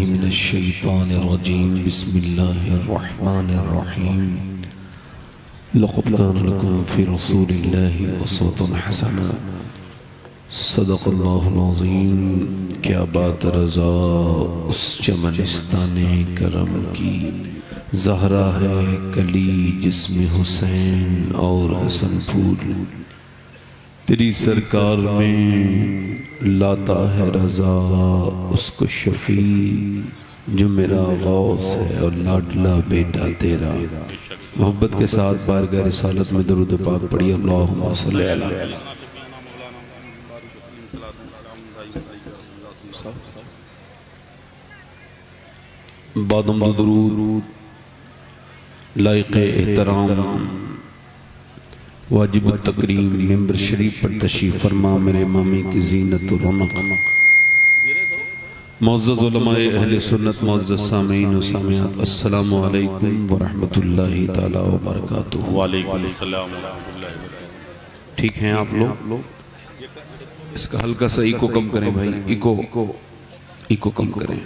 मिनश्शैतानिर्रजीम बिस्मिल्लाहिर्रहमानिर्रहीम लक़द कान लकुम फ़ी रसूलिल्लाहि उस्वतुन हसना सदक़ल्लाहुल अज़ीम। क्या बात रज़ा उस चमनिस्ताने करम की, ज़हरा है कली जिसमें हुसैन और हसन फूल। तेरी सरकार में लाता है रज़ा उसको शफ़ी, जो मेरा गौस है और लाडला बेटा तेरा। मोहब्बत के साथ बारगाह रिसालत में दरूद पाक पढ़िए। अल्लाहुम्मा सल्ली अला बादम दरूद लायक़े एहतराम वाजिब तकरीम मेंबर शरीफ पर तशरीफ़ फरमा। मेरे मामी की ज़ीनत रौनक मुअज़्ज़ज़ उलमाए अहले सुन्नत, मुअज़्ज़ज़ सामीईन व सामियात, अस्सलामु अलैकुम व रहमतुल्लाहि ताला व बरकातुहू। वालेकुम अस्सलाम व रहमतुल्लाहि व बरकातुहू। ठीक हैं आप लोग? इसका हल्का सा इको कम करें भाई, इको कम करें।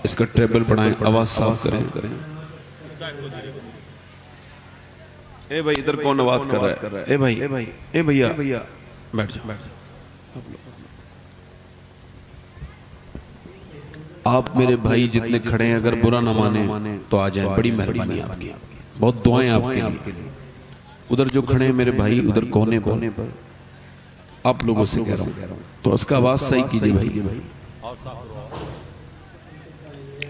इसका ट्रेबल बढ़ाएं, आवाज़ साफ करें। ए भाई इधर कौन आवाज कर रहा है? ए भाई, ए भैया बैठ जाओ। आप मेरे भाई जितने खड़े हैं अगर बुरा ना माने तो आ जाएं, बड़ी मेहरबानी आपकी, बहुत दुआएं आपके लिए। उधर जो खड़े हैं मेरे भाई उधर कोने पर, आप लोगों से कह रहा हूं तो उसका आवाज सही कीजिए भाई।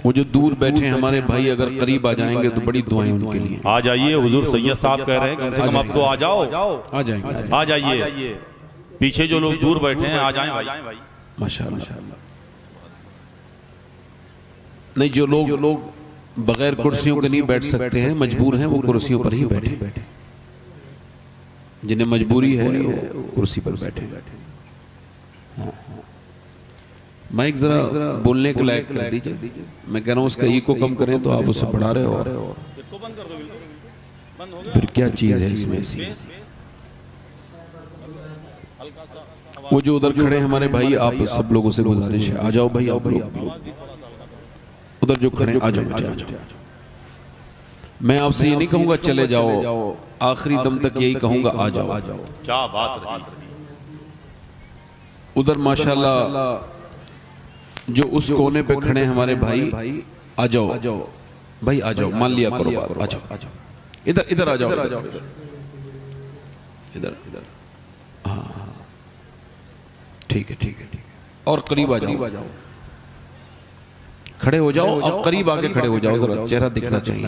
वो जो दूर बैठे हैं हमारे भाई अगर करीब आ जाएंगे तो बड़ी दुआएं उनके लिए। आ जाइए, हुजूर सैयद साहब कह रहे हैं कम से कम अब तो आ जाओ। आ जाएंगे, आ जाइए। पीछे जो लोग दूर बैठे हैं आ जाएं भाई। माशाअल्लाह। नहीं, जो लोग बगैर कुर्सियों के नहीं बैठ सकते हैं, मजबूर हैं, वो कुर्सियों पर ही बैठे। जिन्हें मजबूरी है वो कुर्सी पर बैठे। माइक जरा बोलने के लायक कर दीजिए। मैं कह रहा हूँ उसका इको कम करें तो आप उसे बढ़ा रहे हो। फिर क्या चीज है इसमें से? वो जो उधर खड़े हैं हमारे भाई, आप सब लोगों से गुजारिश है, आ जाओ भाई। आप लोग उधर जो खड़े आ जाओ, आ जाओ। मैं आपसे ये नहीं कहूंगा चले जाओ, आखिरी दम तक यही कहूंगा आ जाओ। क्या बात रही। उधर माशाल्लाह जो उस कोने पे खड़े हैं हमारे भाई, आ जाओ भाई, आ जाओ। मान लिया करो बात, आ जाओ। इधर इधर आ जाओ, इधर। हाँ ठीक है। और करीब आ जाओ, खड़े हो जाओ। अब करीब आके खड़े हो जाओ, जरा चेहरा दिखना चाहिए।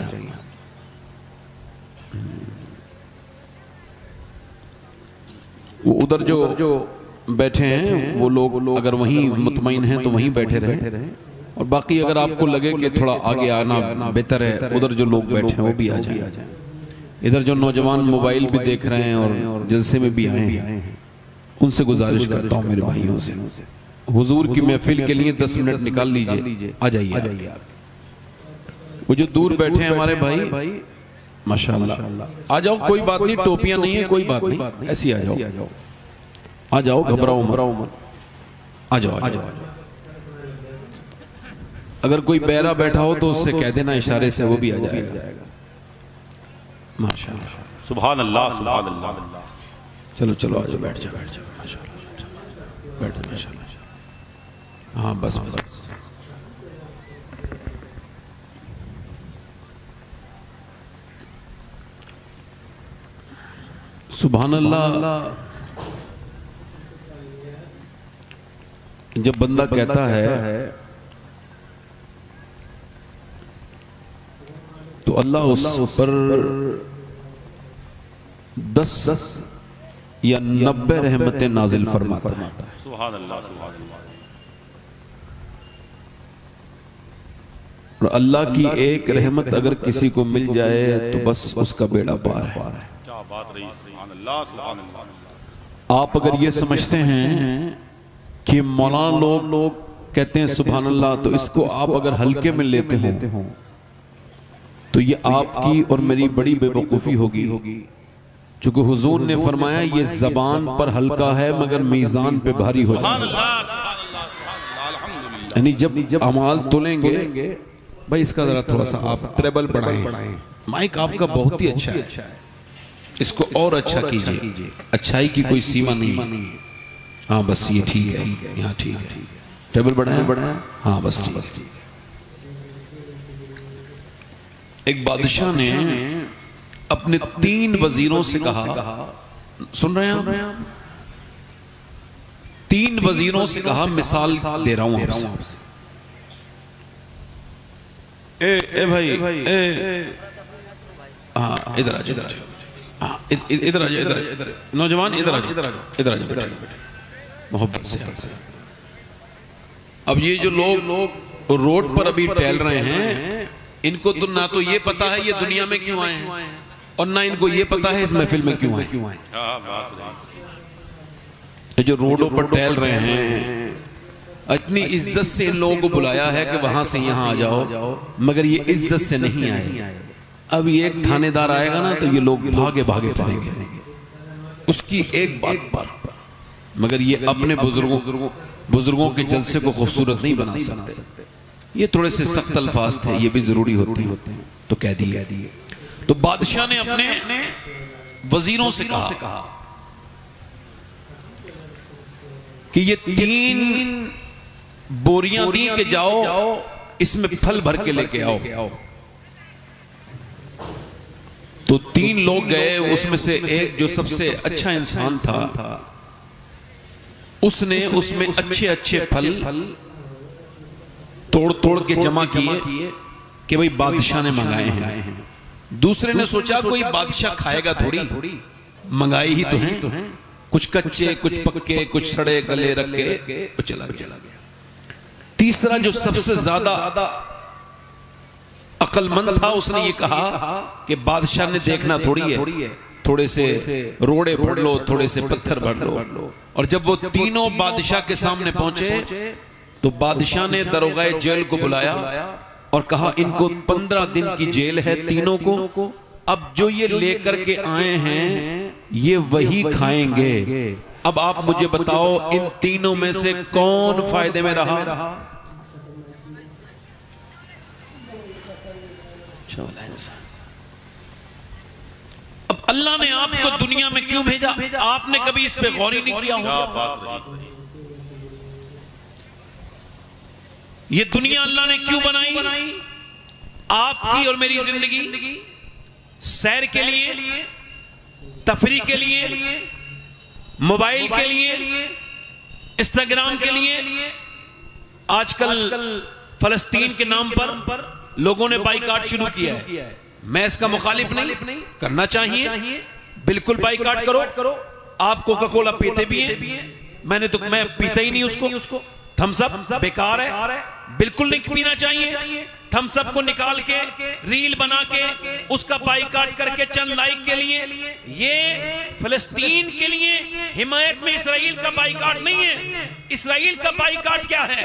वो उधर जो बैठे हैं वो लोग अगर वहीं मुतमईन हैं तो वहीं बैठे रहें, और बाकी अगर आपको लगे कि थोड़ा आगे आना बेहतर है, उधर जो लोग बैठे हैं वो भी आ जाएं। इधर जो नौजवान मोबाइल भी देख रहे हैं और जलसे में भी आए हैं, उनसे गुजारिश करता हूँ मेरे भाइयों से, हुजूर की महफिल के लिए 10 मिनट निकाल लीजिए, आ जाइए। वो जो दूर बैठे हैं हमारे भाई, माशाअल्लाह आ जाओ। कोई बात नहीं, टोपियां नहीं है, कोई बात नहीं, ऐसी आ जाओ, आ जाओ, घबराओ मत, आ जाओ। अगर कोई बैरा बैठा हो तो उससे कह देना इशारे से, वो भी आ जाएगा। माशाअल्लाह, सुभान अल्लाह, सुभान अल्लाह। चलो चलो आ जाओ, बैठ जाओ माशाअल्लाह, बैठ जाओ माशाअल्लाह। हाँ बस। सुभान अल्लाह। जब बंदा कहता है तो अल्लाह उस पर 10 या 90 रहमतें नाजिल फरमाता है। सुभान अल्लाह, सुभान अल्लाह। और अल्लाह की एक रहमत अगर किसी को मिल जाए तो बस उसका बेड़ा पार है। क्या बात रही। सुभान अल्लाह, सुभान अल्लाह। आप अगर ये समझते हैं कि मौलाना लोग कहते हैं सुभान अल्लाह, तो इसको आप अगर हल्के में लेते हो तो ये आपकी और मेरी बड़ी बेवकूफ़ी होगी। क्योंकि हुजूर ने फरमाया ये जबान पर हल्का है मगर मीजान पे भारी हो जाए। यानी जब अमाल तोलेंगे भाई इसका जरा थोड़ा सा आप ट्रेबल बढ़ाएं। माइक आपका बहुत ही अच्छा है, इसको और अच्छा कीजिए, अच्छाई की कोई सीमा नहीं है। हाँ बस ये ठीक है, यहाँ ठीक है, ट्रेबल बढ़ाएं। हाँ बस ठीक। एक बादशाह ने अपने 3 वजीरों से कहा, सुन रहे हैं आप? 3 वजीरों से कहा, मिसाल दे रहा हूं आपसे। ए भाई, हाँ इधर आ जाओ, हाँ इधर आ जाओ, इधर नौजवान इधर आ जाओ बेटा, मोहब्बत से। अब ये जो लोग रोड पर अभी टहल रहे हैं, इनको तो ना तो ये पता है ये दुनिया में क्यों आए हैं, और ना इनको ये पता है इस महफिल में क्यों आए। ये जो रोडों पर टहल रहे हैं, इतनी इज्जत से इन लोगों को बुलाया है कि वहां से यहां आ जाओ, मगर ये इज्जत से नहीं आए। अब ये एक थानेदार आएगा ना तो ये लोग भागे भागे चलेंगे उसकी एक बात पर, मगर ये अपने बुजुर्गों के जलसे को खूबसूरत नहीं बना सकते। ये थोड़े से सख्त अल्फाज थे, ये भी जरूरी होते हैं तो कह दिए। तो बादशाह ने अपने वजीरों से कहा कि ये 3 बोरियां दी के जाओ, इसमें फल भर के लेके आओ। तो 3 लोग गए, उसमें से एक जो सबसे अच्छा इंसान था, उसने उसमें अच्छे अच्छे फल तोड़ तोड़ के जमा किए कि भाई बादशाह ने मंगाए हैं। दूसरे ने सोचा कोई बादशाह खाएगा थोड़ी, मंगाए ही तो हैं, कुछ कच्चे कुछ पक्के कुछ सड़े गले रख के चला गया। तीसरा जो सबसे ज्यादा अक्लमंद था, उसने ये कहा कि बादशाह ने देखना थोड़ी है, थोड़े से रोड़े भर लो, थोड़े से पत्थर भर लो। और जब वो तीनों बादशाह के सामने पहुंचे तो बादशाह ने दरोगा जेल को बुलाया और कहा इनको 15 दिन की जेल है तीनों को। अब जो ये लेकर के आए हैं ये वही खाएंगे। अब आप मुझे बताओ इन तीनों में से कौन फायदे में रहा? अब अल्लाह ने आपको दुनिया में क्यों भेजा? आपने कभी इस पे गौर ही नहीं किया होगा। ये दुनिया अल्लाह ने क्यों बनाई? आपकी और मेरी जिंदगी सैर के लिए, तफरी के लिए, मोबाइल के लिए, इंस्टाग्राम के लिए। आजकल फलस्तीन के नाम पर लोगों ने बाइकाट शुरू किया है। मैं इसका मुखालिफ नहीं, करना चाहिए, बिल्कुल बाइकाट करो। आप कोका कोला पीते भी हैं, मैं पीता ही नहीं उसको। थम्स अप बेकार है, बिल्कुल नहीं पीना चाहिए। थम्स अप को निकाल के रील बना के उसका बाइकाट करके चंद लाइक के लिए, ये फिलिस्तीन के लिए हिमायत में इसराइल का बाइकाट नहीं है। इसराइल का बाइकाट क्या है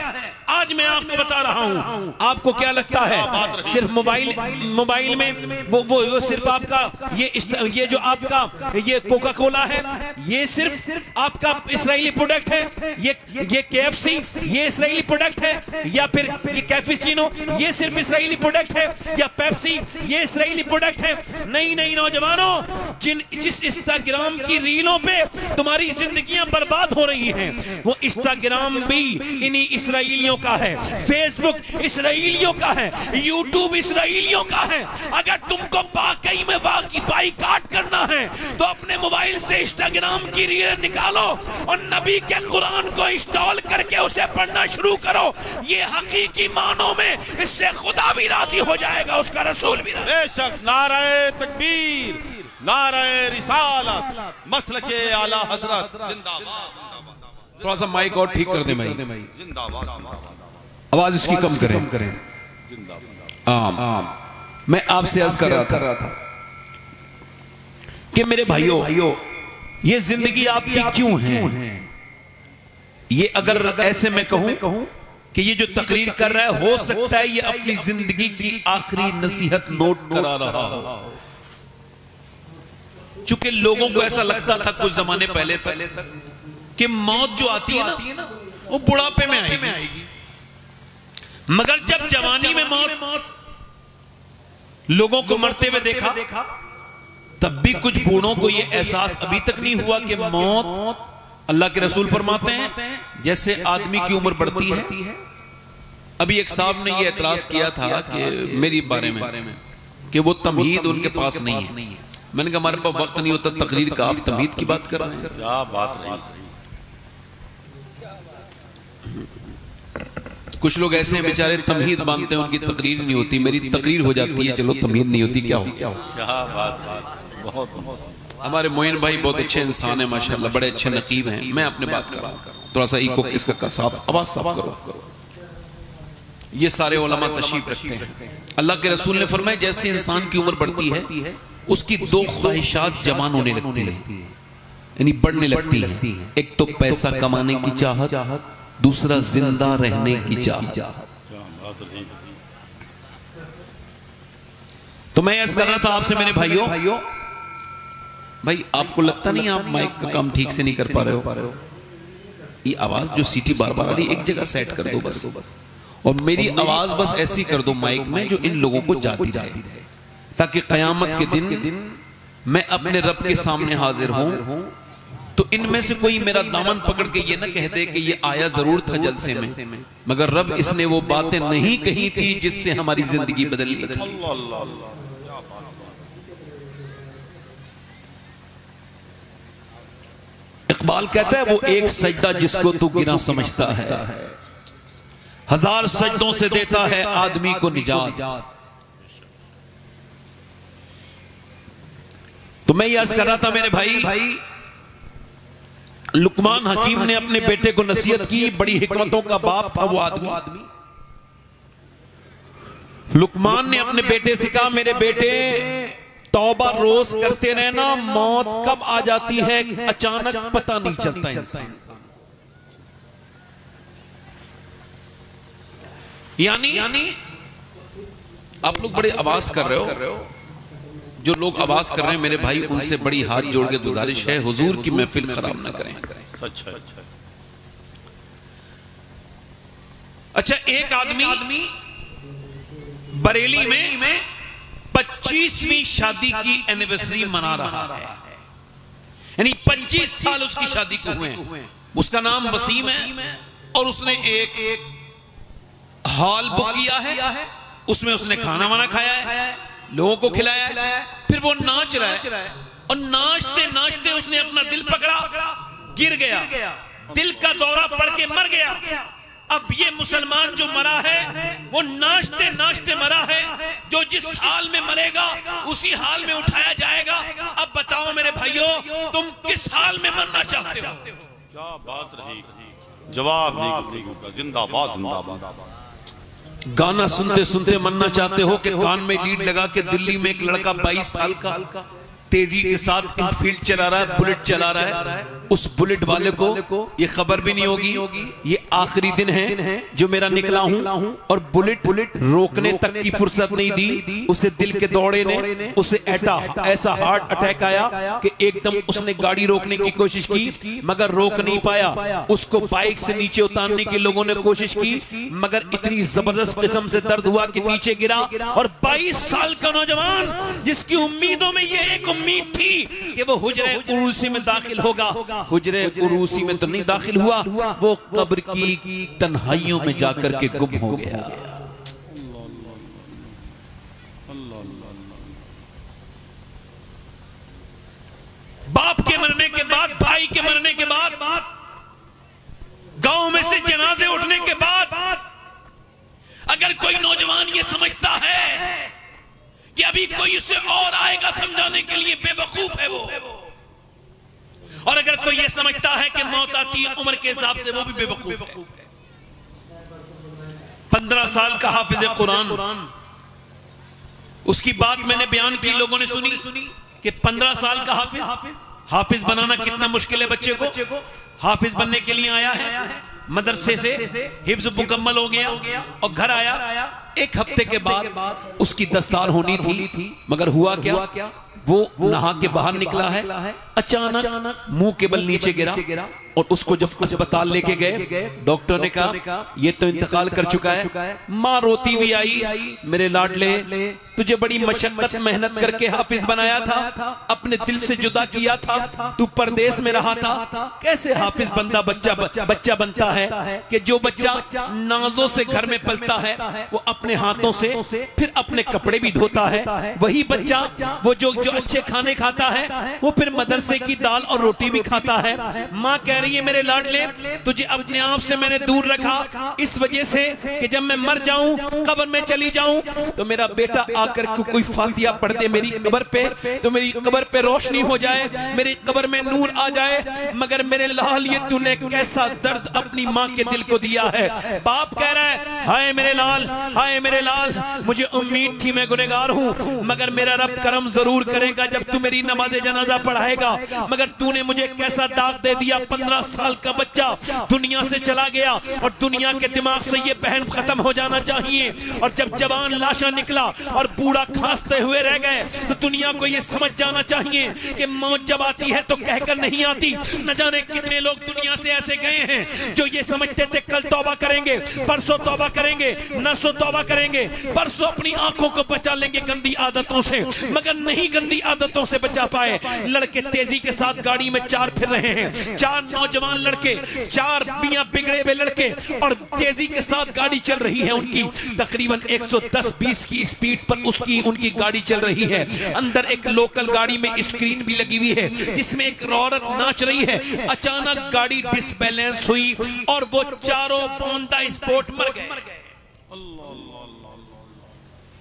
आज मैं आपको बता रहा हूं। आपको क्या लगता है सिर्फ मोबाइल में वो सिर्फ आपका ये जो आपका ये कोका कोला है ये सिर्फ आपका इसराइली प्रोडक्ट है? ये KFC ये इसराइली प्रोडक्ट है? या फिर ये कैफेचिनो ये सिर्फ इसराइली प्रोडक्ट है? या पेप्सी ये इसराइली प्रोडक्ट है? नहीं नौजवानों, जिस इंस्टाग्राम की रीलों पे तुम्हारी जिंदगियां बर्बाद हो रही हैं वो इंस्टाग्राम भी इन्हीं इसराइलियों का है, फेसबुक इसराइलियों का है, यूट्यूब इसराइलियों का है। अगर तुमको वाकई में बाइकाट करना है तो अपने मोबाइल से इंस्टाग्राम की रील निकालो और नबी के कुरान को इंस्टॉल करके उसे पढ़ना शुरू करो। ये हकीकी मानों में इससे खुदा भी राजी हो जाएगा, उसका रसूल भी। बेशक नारे तकबीर, नारे रिसालत, मसलके आला हजरत जिंदाबाद। थोड़ा सा माइक और ठीक कर दे भाई, जिंदाबाद। आवाज इसकी कम करें। मैं आपसे अर्ज कर रहा था कि मेरे भाइयों ये जिंदगी आपकी क्यों है? ये अगर ऐसे मैं कहूं कि ये जो तकरीर कर रहा है हो सकता है ये अपनी जिंदगी की आखिरी नसीहत नोट करा रहा हो। चूंकि लोगों को ऐसा लगता था कुछ जमाने पहले तक कि मौत जो आती है ना वो बुढ़ापे में आएगी, मगर जब जवानी में मौत लोगों को मरते हुए देखा, तब भी कुछ बूढ़ों को यह एहसास अभी तक नहीं हुआ कि मौत, अल्लाह के रसूल फरमाते हैं जैसे आदमी की उम्र बढ़ती है। अभी एक साहब ने यह एतराज किया था कि मेरी बारे में कि वो तमहीद उनके पास नहीं है। मैंने कहा हमारे पास वक्त नहीं होता तकरीर का, आप तमहीद की बात कर रहे हैं, क्या बात नहीं। कुछ लोग ऐसे हैं बेचारे तमहीद मानते हैं, उनकी तकरीर नहीं होती, मेरी तकरीर हो जाती है, चलो तमहीद नहीं होती, क्या हो क्या बात। बहुत हमारे मोइन भाई बहुत अच्छे इंसान है माशाल्लाह, बड़े अच्छे नकीब हैं। मैं अपने बात कर रहा हूं, थोड़ा सा इको इसका साफ आवाज साफ करो। ये सारे उलमा तशरीफ रखते हैं। अल्लाह के रसूल ने फरमाया जैसे इंसान की उम्र बढ़ती है उसकी दो ख्वाहिशात जवान होने लगती है, यानी बढ़ने लगती है। एक तो पैसा कमाने की चाहत, दूसरा जिंदा रहने की चाहत। तो मैं अर्ज कर रहा था आपसे मेरे भाइयों, भाई आपको लगता नहीं आप माइक का काम ठीक से नहीं कर पा रहे हो? ये आवाज जो सीटी बार बार आ रही, एक जगह सेट कर दो बस, और मेरी आवाज बस ऐसी कर दो माइक में जो इन लोगों को जाती रहे, ताकि कयामत के दिन मैं अपने रब के सामने हाजिर हूं तो इनमें से कोई मेरा दामन पकड़ के ये ना कह दे कि ये आया जरूर था जलसे में, मगर रब इसने वो बातें नहीं कही थी जिससे हमारी जिंदगी बदल ली थी। इकबाल कहता है वो एक सजदा जिसको तू गिरा समझता है, हजार सजदों से देता है आदमी को निजात। तो मैं ये अर्ज कर रहा था मेरे भाई, लुकमान हकीम ने अपने बेटे को नसीहत की, बड़ी हिकमतों का बाप था वो आदमी। लुकमान ने अपने बेटे से कहा मेरे बेटे तौबा रोज करते रहना, मौत कब आ जाती है अचानक पता नहीं चलता इंसान। यानी आप लोग बड़े आवाज कर रहे हो, जो लोग आवाज कर रहे हैं मेरे भाई उनसे बड़ी हाथ जोड़ के गुजारिश है हुजूर की महफिल खराब ना करें। अच्छा, एक आदमी बरेली में 25वीं शादी की एनिवर्सरी मना रहा है, यानी 25 साल उसकी शादी को हुए हैं। उसका नाम वसीम है और उसने एक हॉल बुक किया है, उसमें उसने खाना वाना खाया है, लोगों को खिलाया है, फिर वो नाच रहा है और नाचते नाचते उसने अपना दिल पकड़ा, गिर गया, दिल का दौरा पड़ के मर गया। अब ये मुसलमान जो मरा है वो नाचते नाचते मरा है, जो जिस हाल में मरेगा उसी हाल में उठाया जाएगा। अब बताओ मेरे भाइयों, तुम किस हाल में मरना चाहते हो? क्या बात रही, जवाब नहीं। जिंदाबाद जिंदाबाद। गाना सुनते सुनते मरना चाहते हो कि कान में लीड लगा के दिल्ली में एक लड़का 22 साल का तेजी के साथ इनफील्ड चला रहा है, बुलेट चला रहा है, उस बुलेट वाले को ये खबर भी नहीं होगी ये आखिरी दिन है जो मेरा निकला हूं, और बुलेट रोकने तक की फुर्सत नहीं दी उसे। दिल के दौड़े ने उसे ऐसा हार्ट अटैक आया कि एकदम उसने गाड़ी रोकने की कोशिश की मगर रोक नहीं पाया। उसको बाइक से नीचे उतारने की लोगों ने कोशिश की मगर इतनी जबरदस्त किस्म से दर्द हुआ कि नीचे गिरा। और 22 साल का नौजवान जिसकी उम्मीदों में ये एक उम्मीद थी कि वो हुजरे उरूसी में दाखिल होगा, हुजरे उरूसी में तो नहीं दाखिल हुआ, वो कब्र की तन्हाइयों में जाकर के गुम हो गया। बाप के मरने के बाद, भाई के मरने के बाद, गांव में से जनाजे उठने के बाद अगर कोई नौजवान ये समझता है कि अभी कोई उसे और आएगा समझाने के लिए, बेवकूफ है वो। और अगर कोई ये समझता है कि मौत आती है उम्र के हिसाब से, वो भी बेवकूफ है। 15 साल का हाफिज कुरान, उसकी बात मैंने बयान की, लोगों ने सुनी कि 15 साल का हाफिज बनाना कितना मुश्किल है। बच्चे को हाफिज बनने के लिए आया है, मदरसे से हिफ्ज मुकम्मल हो गया और घर आया। एक हफ्ते के बाद उसकी दस्तार होनी थी मगर हुआ क्या, वो नहा के बाहर निकला है, अचानक मुंह के बल नीचे गिरा और उसको जब अस्पताल लेके गए, डॉक्टर ने कहा ये तो इंतकाल कर चुका है। माँ रोती हुई आई, मेरे लाडले तुझे बड़ी मशक्कत मेहनत करके हाफिज बनाया था, अपने दिल से जुदा किया था, तू परदेश में रहा था, कैसे हाफिज बंदा बच्चा बनता है कि जो बच्चा नाजों से घर में पलता है वो अपने हाथों से फिर अपने कपड़े भी धोता है। वही बच्चा वो जो अच्छे खाने खाता है वो फिर मदरसे की दाल और रोटी भी खाता है। माँ कह रही है मेरे लाडले तुझे अपने आप से मैंने दूर रखा इस वजह से कि जब मैं मर जाऊं, कब्र में चली जाऊं, तो मेरा बेटा आकर कोई फातिया पढ़ दे मेरी कब्र पे, तो मेरी कब्र पे रोशनी हो जाए, मेरी कब्र में नूर आ जाए। मगर मेरे लाल ये तूने कैसा दर्द अपनी माँ के दिल को दिया है। बाप कह रहा है हाय मेरे लाल, हाय मेरे लाल, मुझे उम्मीद थी मैं गुनहगार हूं, मगर मेरा रब करम जरूर करेगा जब तू मेरी नमाज़े जनाजा पढ़ाएगा। मगर तूने मुझे कैसा दाग दे दिया, 15 साल का बच्चा दुनिया से चला गया और दुनिया के दिमाग से ये बहन खत्म हो जाना चाहिए। और जब जवान लाशा निकला और बूढ़ा खांसते हुए रह गए तो दुनिया को ये समझ जाना चाहिए कि मौत जब आती है तो कहकर नहीं आती। न जाने कितने लोग दुनिया से ऐसे गए हैं जो ये समझते थे कल तौबा करेंगे, परसों तौबा करेंगे, नरसों तौबा करेंगे, परसों अपनी आंखों को बचा लेंगे गंदी आदतों से, मगर नहीं गंदी आदतों से बचा पाए। लड़के तेजी के साथ गाड़ी में 4 फिर रहे हैं, 4 नौजवान लड़के, 4 मियां बिगड़े हुए लड़के, और तेजी के साथ गाड़ी चल रही है उनकी, तकरीबन 110-20 की स्पीड पर उनकी गाड़ी चल रही है। अंदर एक लोकल गाड़ी में स्क्रीन भी लगी हुई है जिसमें एक औरत नाच रही है। अचानक गाड़ी डिसबैलेंस हुई और वो चारों ऑन द स्पॉट मर गए।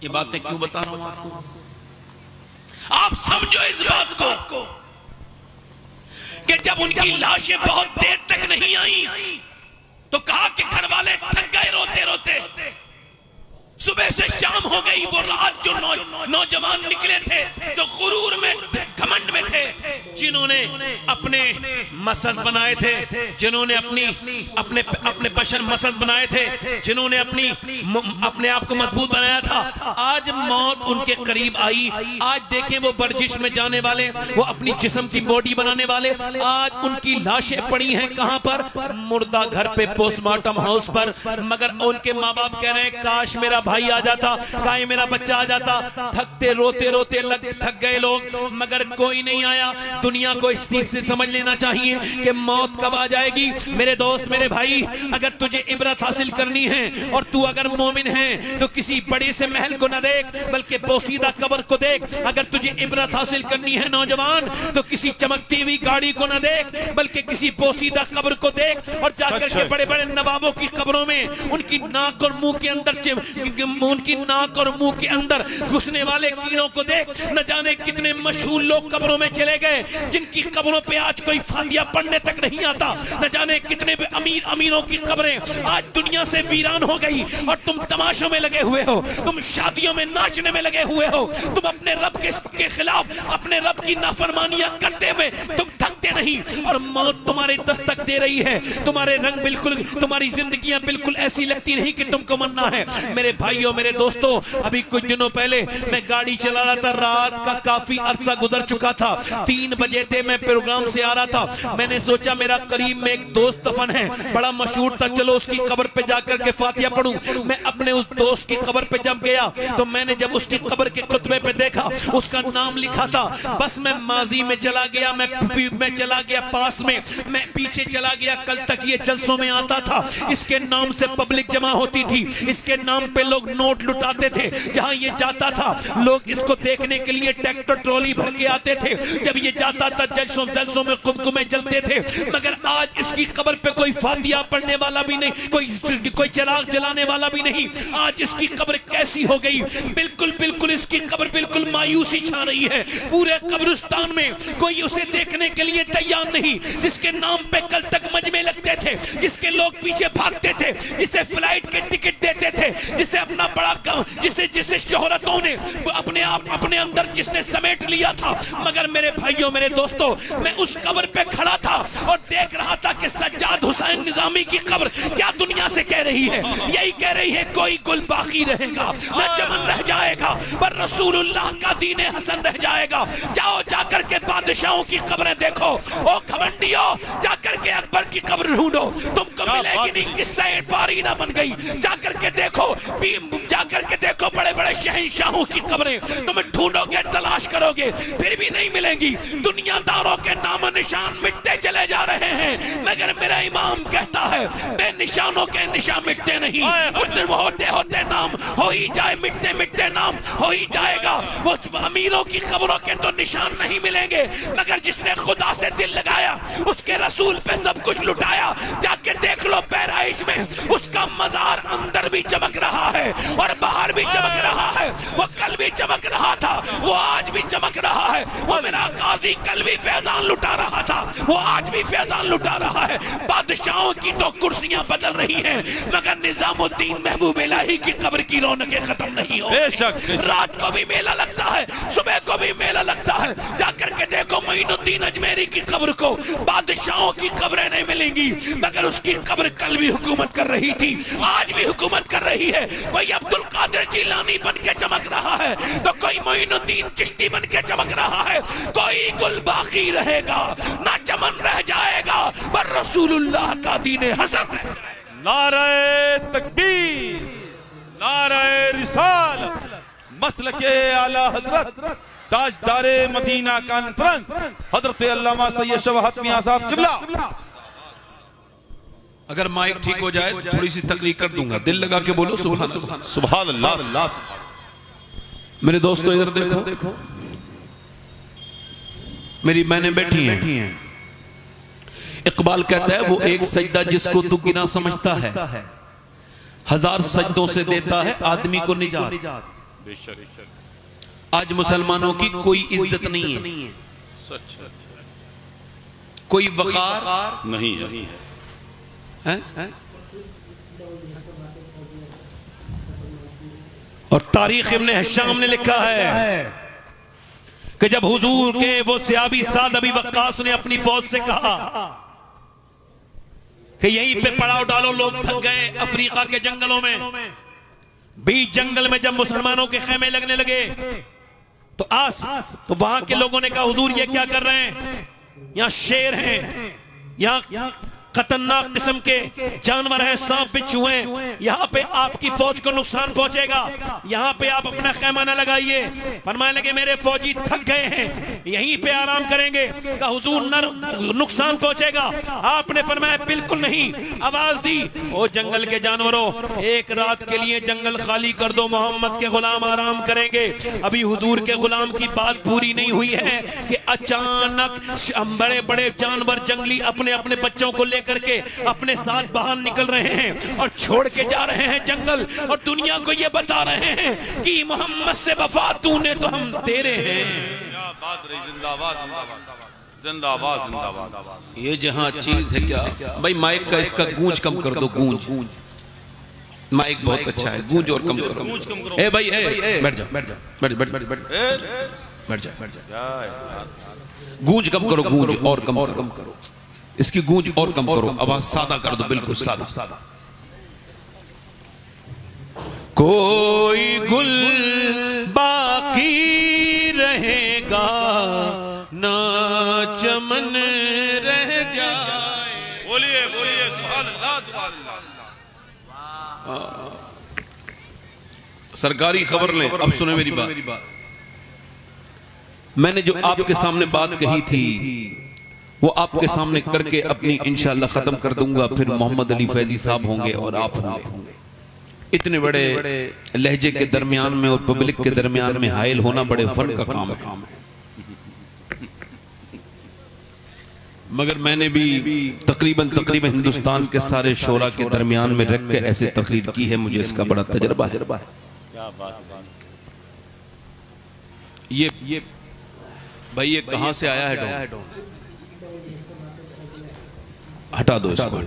ये बातें क्यों बता रहा हूं आपको? आप समझो इस बात को कि जब उनकी लाशें बहुत देर तक नहीं आई तो कहा कि घर वाले थक गए रोते रोते, सुबह से शाम हो गई। वो रात जो नौजवान निकले थे जो गुरूर में घमंड में थे, जिन्होंने अपने मसल्स बनाए थे, जिन्होंने अपने बशर मसल्स बनाए थे, जिन्होंने अपने आप को मजबूत बनाया था, आज मौत उनके करीब आई। आज देखें वो वर्जिश में जाने वाले, वो अपनी जिस्म की बॉडी बनाने वाले, आज उनकी लाशें पड़ी हैं कहां पर? मुर्दा घर पे, पोस्टमार्टम हाउस पर। मगर उनके माँ बाप कह रहे हैं काश मेरा भाई आ जाता, काश मेरा बच्चा आ जाता। थकते रोते रोते थक गए लोग, मगर कोई नहीं आया। दुनिया को इस चीज से समझ लेना चाहिए कि मौत कब आ जाएगी। मेरे दोस्त, मेरे भाई, अगर तुझे इबरत हासिल करनी है और तू अगर मोमिन है तो किसी बड़े से महल को न देख बल्कि पोसीदा कब्र को देख। अगर तुझे इबरत हासिल करनी है नौजवान तो किसी चमकती हुई गाड़ी को न देख बल्कि किसी पोसीदा कब्र को देख, और जाकर के बड़े बड़े नवाबों की कब्रों में उनकी नाक और मुंह के अंदर घुसने वाले कीड़ों को देख। न जाने कितने मशहूर लोग कब्रों में चले गए जिनकी कब्रों पे आज कोई फातिया पढ़ने तक नहीं आता। न जाने कितने अमीरों की कब्रें आज दुनिया से वीरान हो गई और तुम तमाशों में लगे हुए हो, तुम शादियों में नाचने में लगे हुए हो, तुम अपने रब के खिलाफ अपने रब की नाफरमानियां करते हुए तुम थकते नहीं, और मौत तुम्हारे दस्तक दे रही है। तुम्हारे रंग बिल्कुल, तुम्हारी जिंदगियां बिल्कुल ऐसी लगती नहीं कि तुमको मरना है। मेरे भाइयों, मेरे दोस्तों, अभी कुछ दिनों पहले मैं गाड़ी चला रहा था, रात का काफी अरसा गुजर चुका था, 3 बजे थे, मैं प्रोग्राम से आ रहा था। मैंने सोचा मेरा करीब में एक दोस्त दफन है, बड़ा मशहूर था, चलो उसकी कब्र पे जाकर के फातिया पढ़ूं। मैं अपने उस दोस्त की कब्र पे जब गया तो मैंने जब उसकी कब्र के खुतबे पे देखा उसका नाम लिखा था, बस मैं माजी में चला गया, मैं चला गया पास में, मैं पीछे चला गया। कल तक ये जलसों में आता था, इसके नाम से पब्लिक जमा होती थी, इसके नाम पे लोग नोट लुटाते थे, जहां ये जाता था लोग इसको देखने के लिए ट्रैक्टर ट्रॉली भर के आते थे। जब ये जाता था जलसों में कुमकुमे जलते थे, मगर आज इसकी कब्र पे कोई फातिया पढ़ने वाला भी नहीं, कोई चिराग जलाने वाला भी नहीं। आज इसकी कब्र कैसी हो गई, बिल्कुल इसकी कब्र बिल्कुल मायूसी छा रही है। पूरे कब्रिस्तान में कोई उसे देखने के लिए तैयार नहीं, जिसके नाम पे कल तक मजमे लगते थे, जिसके लोग पीछे भागते थे, जिसे फ्लाइट के टिकट देते थे, जिसे अपना बड़ा जिसे शोहरतों ने अपने आप अपने अंदर जिसने समेट लिया था। मगर मेरे भाइयों, मेरे दोस्तों, मैं उस कब्र पे खड़ा था और देख रहा था कि सज्जाद हुसैन निजामी की कब्र क्या दुनिया से कह रही है, यही कह रही है कोई गुल बाकी रहेगा, न चमन रह जाएगा, पर रसूलुल्लाह का दीन हसन रह जाएगा। जाओ जाकर के बादशाहों की कब्रें देखो, ओ घमंडियों, जाकर के अकबर की कब्र ढूंढो, तुमको मिलेगी नहीं। किस्सा पारी ना बन गई। जाकर के देखो बड़े बड़े शहंशाहों की कब्रें, तुम ढूंढोगे, तलाश करोगे, फिर भी नहीं मिलेंगी। दुनियादारों के नाम निशान मिटते चले जा रहे हैं, मगर मेरा इमाम कहता है बेनिशानों के निशान मिटते नहीं। होते होते नाम हो ही जाए, मिटते मिटते नाम हो ही जाएगा। वो अमीरों की खबरों के तो निशान नहीं मिलेंगे, मगर जिसने खुदा से दिल लगाया, उसके रसूल पे सब कुछ लुटाया, जाके देख लो पैराइश में उसका मजार अंदर भी चमक रहा है और बाहर भी चमक रहा है। वो कल भी चमक रहा था, वो आज भी चमक रहा है। वो मेरा गाजी कल भी फैजान लुटा रहा था, वो आज भी फैजान लुटा रहा है। बादशाहों की तो कुर्सियां बदल रही हैं, मगर निजामुद्दीन महबूब इलाही की कब्र की रौनकें खत्म नहीं हो। रात को भी मेला लगता है, सुबह को भी मेला लगता है। जाकर के देखो मोइनुद्दीन अजमेरी की कब्र को, बादशाहों की कब्रें नहीं मिलेंगी, मगर उसकी कब्र कल भी हुकूमत कर रही थी, आज भी हुकूमत कर रही है। कोई अब्दुल कादिर जिलानी बन के चमक रहा है, तो कोई मोइनुद्दीन चिश्ती बन के चमक रहा है। कोई गुल बाकी रहेगा, ना चमन रह जाएगा, पर रसूलुल्लाह का दीन हसन रह जाएगा। नारे तकबीर, नारे रिसालत, मसलके आला हजरत ताजदारे मदीना कॉन्फ्रेंस हजरत अल्लामा सैयद शवाहत मियां साहब किबला। अगर माइक ठीक हो जाए तो थोड़ी सी तकरीर कर दूंगा, दिल लगा के बोलो सुभान अल्लाह, सुभान अल्लाह। मेरे दोस्तों इधर देखो, मेरी बहनें बैठी हैं। इकबाल कहता है वो एक सजदा जिसको तू गिना समझता है, 1000 सजदों से देता है आदमी को निजात। आज मुसलमानों की कोई इज्जत नहीं है, कोई वकार नहीं है। और तारीख इब्ने हिशाम ने लिखा है कि जब हुजूर के वो सियाबी साद अबी वक्कास ने अपनी फौज से कहा कि यहीं पे पड़ाव डालो, लोग थक गए अफ्रीका के जंगलों में, बीच जंगल में जब मुसलमानों के खेमे लगने लगे तो वहां के लोगों ने कहा हुजूर ये क्या कर रहे हैं, यहाँ शेर हैं, यहाँ खतरनाक किस्म के जानवर हैं, सांप बिच्छू हैं, यहाँ पे आपकी फौज को नुकसान पहुंचेगा, यहाँ पे आप अपना खैमा न लगाइए। फरमाने लगे मेरे फौजी थक गए हैं, यहीं पे आराम करेंगे। कहा हुजूर नुकसान पहुंचेगा। आपने फरमाया बिल्कुल नहीं। आवाज दी, ओ जंगल के जानवरों, एक रात के लिए जंगल खाली कर दो, मोहम्मद के गुलाम आराम करेंगे। अभी हुजूर के गुलाम की बात पूरी नहीं हुई है कि अचानक बड़े बड़े जानवर जंगली अपने अपने बच्चों को लेकर के अपने साथ बाहर निकल रहे हैं और छोड़ के जा रहे हैं जंगल, और दुनिया को ये बता रहे हैं कि मोहम्मद से वफा तूने तो हम तेरे हैं। क्या बात रही, जिंदाबाद जिंदाबाद जिंदाबाद जिंदाबाद। ये जहां चीज है क्या भाई, माइक का इसका गूंज कम कर दो, गूंज। माइक बहुत अच्छा है, गूंज और कम करो। ए भाई बैठ जाओ, बैठ जाओ। गूंज कम करो, गूंज और कम करो, इसकी गूंज और कम करो, आवाज सादा कर दो, बिल्कुल सादा। कोई गुल बाकी रहेगा, ना चमन रह जाए। बोलिए बोलिए सुभान अल्लाह, सुभान अल्लाह। सरकारी खबर लें, अब सुने मेरी बात। मैंने जो आपके सामने बात कही थी वो आपके सामने करके अपनी इंशाअल्लाह खत्म कर दूंगा। फिर मोहम्मद अली फैजी साहब होंगे और आप होंगे। इतने बड़े लहजे के दरमियान में और पब्लिक के दरमियान में हायल होना बड़े फन का काम है। मगर मैंने भी तकरीबन हिंदुस्तान के सारे शोरा के दरमियान में रख के ऐसे तकरीर की है, मुझे इसका बड़ा तजर्बा है। क्या बात। ये भाई ये कहां से आया है? हटा दो इसको,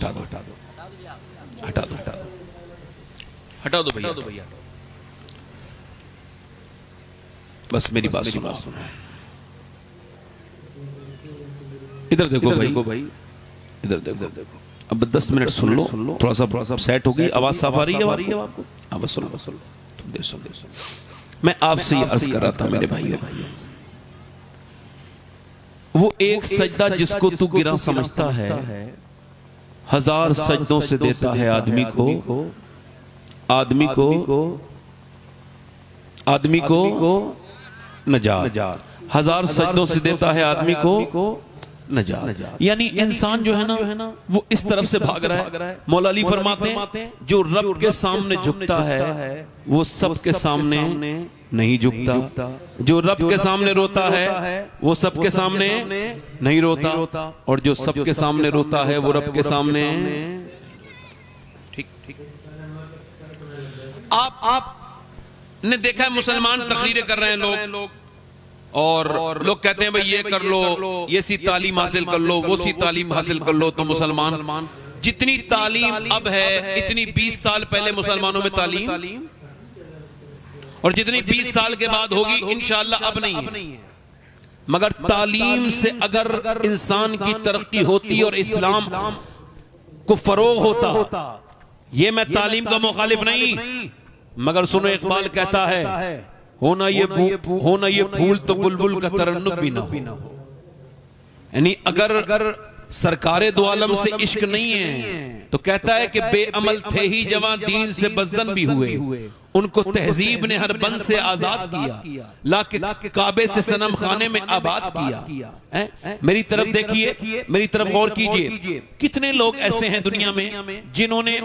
हटा दो भैया। बस मेरी बात सुनो, इधर देखो भाई, इधर देखो। अब 10 मिनट सुन लो, थोड़ा सा सेट हो गई, आवाज साफ आ रही है आपको? अब सुनो, मैं आपसे ये अर्ज कर रहा था मेरे भाइयों, वो एक सजदा जिसको तू गिरा समझता है, 1000 सजदों से देता है आदमी को नजात, 1000 सजदों से देता है आदमी को नजात। यानी इंसान जो है ना वो इस तरफ से भाग रहा है। मौला अली फरमाते हैं जो रब के सामने झुकता है वो सबके सामने नहीं झुकता, जो रब के सामने रोता है वो सबके सामने नहीं रोता, और जो सबके सामने रोता है वो रब के सामने। ठीक, आप ने देखा है मुसलमान तकरीरें कर रहे हैं लोग, और लोग कहते हैं भाई ये कर लो, ये सी तालीम हासिल कर लो, वो सी तालीम हासिल कर लो। तो मुसलमान जितनी तालीम अब है इतनी 20 साल पहले मुसलमानों में तालीम, और जितनी 20 साल के बाद होगी इंशाअल्लाह अब नहीं है। मगर तालीम से अगर इंसान की तरक्की होती और इस्लाम को फरोग होता, ये मैं तालीम का मुखालिफ नहीं, मगर सुनो इकबाल कहता है होना ये फूल तो बुलबुल का तरन्नुम भी ना हो। यानी अगर सरकारे दो आलम से इश्क नहीं है तो कहता है कि बेअमल थे ही जवां दीन से बज़्ज़न भी हुए, उनको तहजीब ने हर बंद से आजाद किया, लाके काबे से सनम खाने में आबाद किया। मेरी तरफ देखिए, मेरी तरफ गौर कीजिए, कितने लोग ऐसे हैं दुनिया में जिन्होंने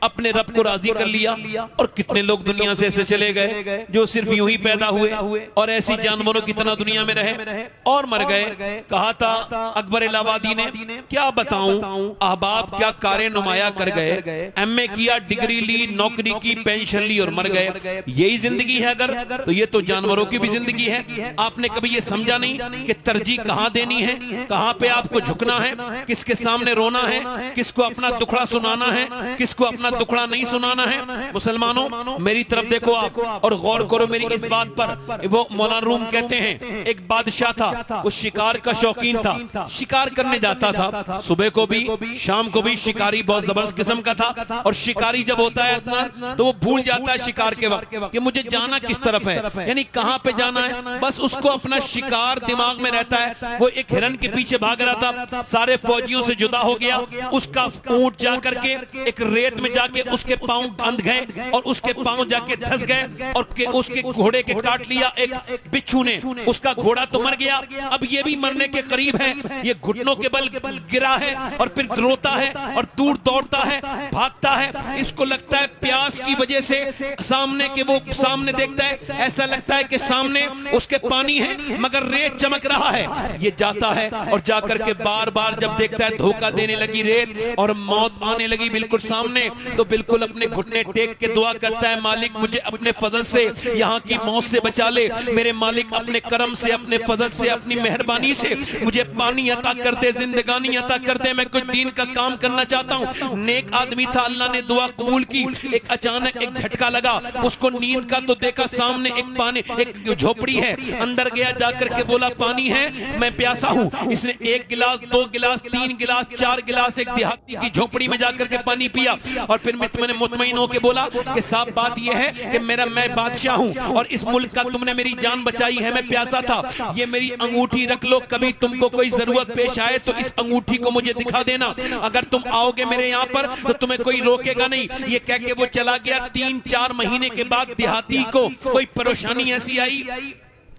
अपने रब को राजी कर लिया, और कितने लोग दुनिया से ऐसे चले गए जो सिर्फ यूं ही पैदा हुए और ऐसी जानवरों की तरह दुनिया में रहे और मर गए। कहा था अकबर इलाहाबादी ने, क्या बताऊं अहबाब क्या कारे नुमाया कर गए, एमए किया, डिग्री ली, नौकरी की, पेंशन ली और मर गए। यही जिंदगी है अगर, तो ये तो जानवरों की भी जिंदगी है। आपने कभी ये समझा नहीं कि तरजीह कहां देनी है, कहां पे आपको झुकना है, किसके सामने रोना है, किसको अपना दुखड़ा सुनाना है, किसको अपना दुखड़ा नहीं सुनाना है। मुसलमानों मेरी तरफ देखो आप और गौर करो मेरी इस बात पर। वो मौलाना रूम कहते हैं एक बादशाह था, वो शिकार का शौकीन था, शिकार करने जाता था, सुबह को भी शाम को भी। शिकारी बहुत जबरदस्त किस्म का था, और शिकारी जब होता है इतना तो वो भूल जाता है शिकार के वक्त कि मुझे जाना किस तरफ है, यानी कहां पे जाना है। बस उसको अपना शिकार दिमाग में रहता है। वो एक हिरन के पीछे भाग रहा था, सारे फौजियों से जुदा हो गया, उसका ऊंट जा करके एक रेत में जाके उसके पांव बंध गए और उसके पांव जाके धंस गए, और उसके घोड़े के काट लिया एक बिच्छू ने। उसका घोड़ा तो मर गया, अब ये भी मरने के करीब है। ये घुटनों के बल गिरा है और फिर रोता है और दूर दौड़ता है, भागता है। इसको लगता है प्यास की वजह से सामने के वो सामने देखता है, ऐसा लगता है कि सामने उसके पानी है मगर रेत चमक रहा है। ये जाता है और जाकर के बार बार जब देखता है धोखा देने लगी रेत और मौत आने लगी बिल्कुल सामने, तो बिल्कुल अपने घुटने टेक के दुआ करता है, मालिक मुझे अपने फजल से यहाँ की मौत से बचा ले, मेरे मालिक अपने करम से, अपने फजल से, अपनी मेहरबानी से मुझे पानी अता कर दे, जिंदगानी अता कर दे, मैं कुछ दीन का काम करना चाहता हूँ। नेक आदमी था, अल्लाह ने दुआ कबूल की। एक अचानक एक झटका लगा, उसको नींद का, तो देखा सामने एक पानी, एक झोपड़ी है, अंदर गया, जाकर के बोला पानी है, मैं प्यासा हूँ। इसने 1 गिलास 2 गिलास 3 गिलास 4 गिलास एक देहाती की झोपड़ी में जाकर के पानी पिया, और फिर मैंने मुतमईन होकर बोला कि साहब बात यह है कि मैं बादशाह हूँ और इस मुल्क का तुमने मेरी जान बचाई है, मैं प्यासा था, ये मेरी अंगूठी रख लो, कभी तुमको कोई जरूरत पेश आए तो इस अंगूठी को मुझे दिखा देना, अगर तुम आओगे मेरे यहाँ पर तो तुम्हें कोई रोकेगा नहीं। ये कह के वो चला गया। 3-4 महीने के बाद देहाती को कोई परेशानी ऐसी आई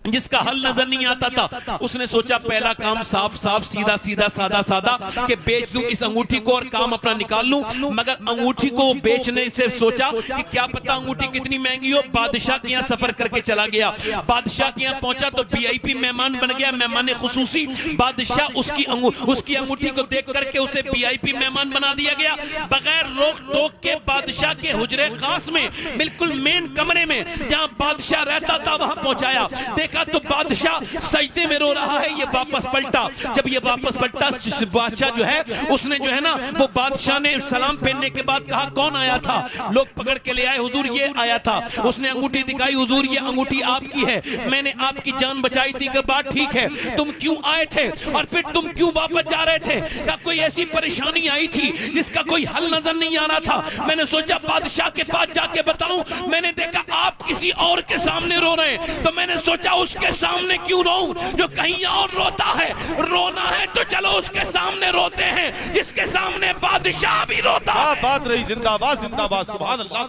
जिसका हल नजर नहीं आता था। उसने सोचा पहला काम साफ साफ सीधा सीधा सादा सादा कि बेच दूं इस अंगूठी को और काम अपना निकाल लूं। मगर अंगूठी को बेचने से सोचा कि क्या पता अंगूठी कितनी महंगी हो। बादशाह के यहाँ सफर करके चला गया, बादशाह के यहाँ पहुंचा तो वीआईपी मेहमान बन गया, मेहमान खुसूसी। बादशाह उसकी अंगूठी को देख करके उसे वीआईपी मेहमान बना दिया गया। बगैर रोक टोक के बादशाह के हुजरे खास में, बिल्कुल मेन कमरे में जहां बादशाह रहता था वहां पहुंचाया। देखा तो बादशाह सजदे में रो रहा है। ये वापस पलटा, जब ये वापस पलटा बादशाह जो है उसने जो है ना वो बादशाह ने सलाम फेरने के बाद कहा कौन आया था? लोग पकड़ के ले आए, हुजूर ये आया था। उसने अंगूठी दिखाई, हुजूर ये अंगूठी आपकी है, मैंने आपकी जान बचाई थी। कि बात ठीक है, तुम क्यों आए थे और फिर तुम क्यों वापस जा रहे थे? क्या कोई ऐसी परेशानी आई थी जिसका कोई हल नजर नहीं आ रहा था? मैंने सोचा बादशाह के पास जाके बताऊं। मैंने देखा आप किसी और के सामने रो रहे हैं, तो मैंने सोचा उसके सामने क्यों रोऊं जो कहीं और रोता है। रोना है तो चलो उसके सामने रोते हैं जिसके सामने बादशाह भी रोता है। बात रही, जिंदाबाद जिंदाबाद, सुभान अल्लाह।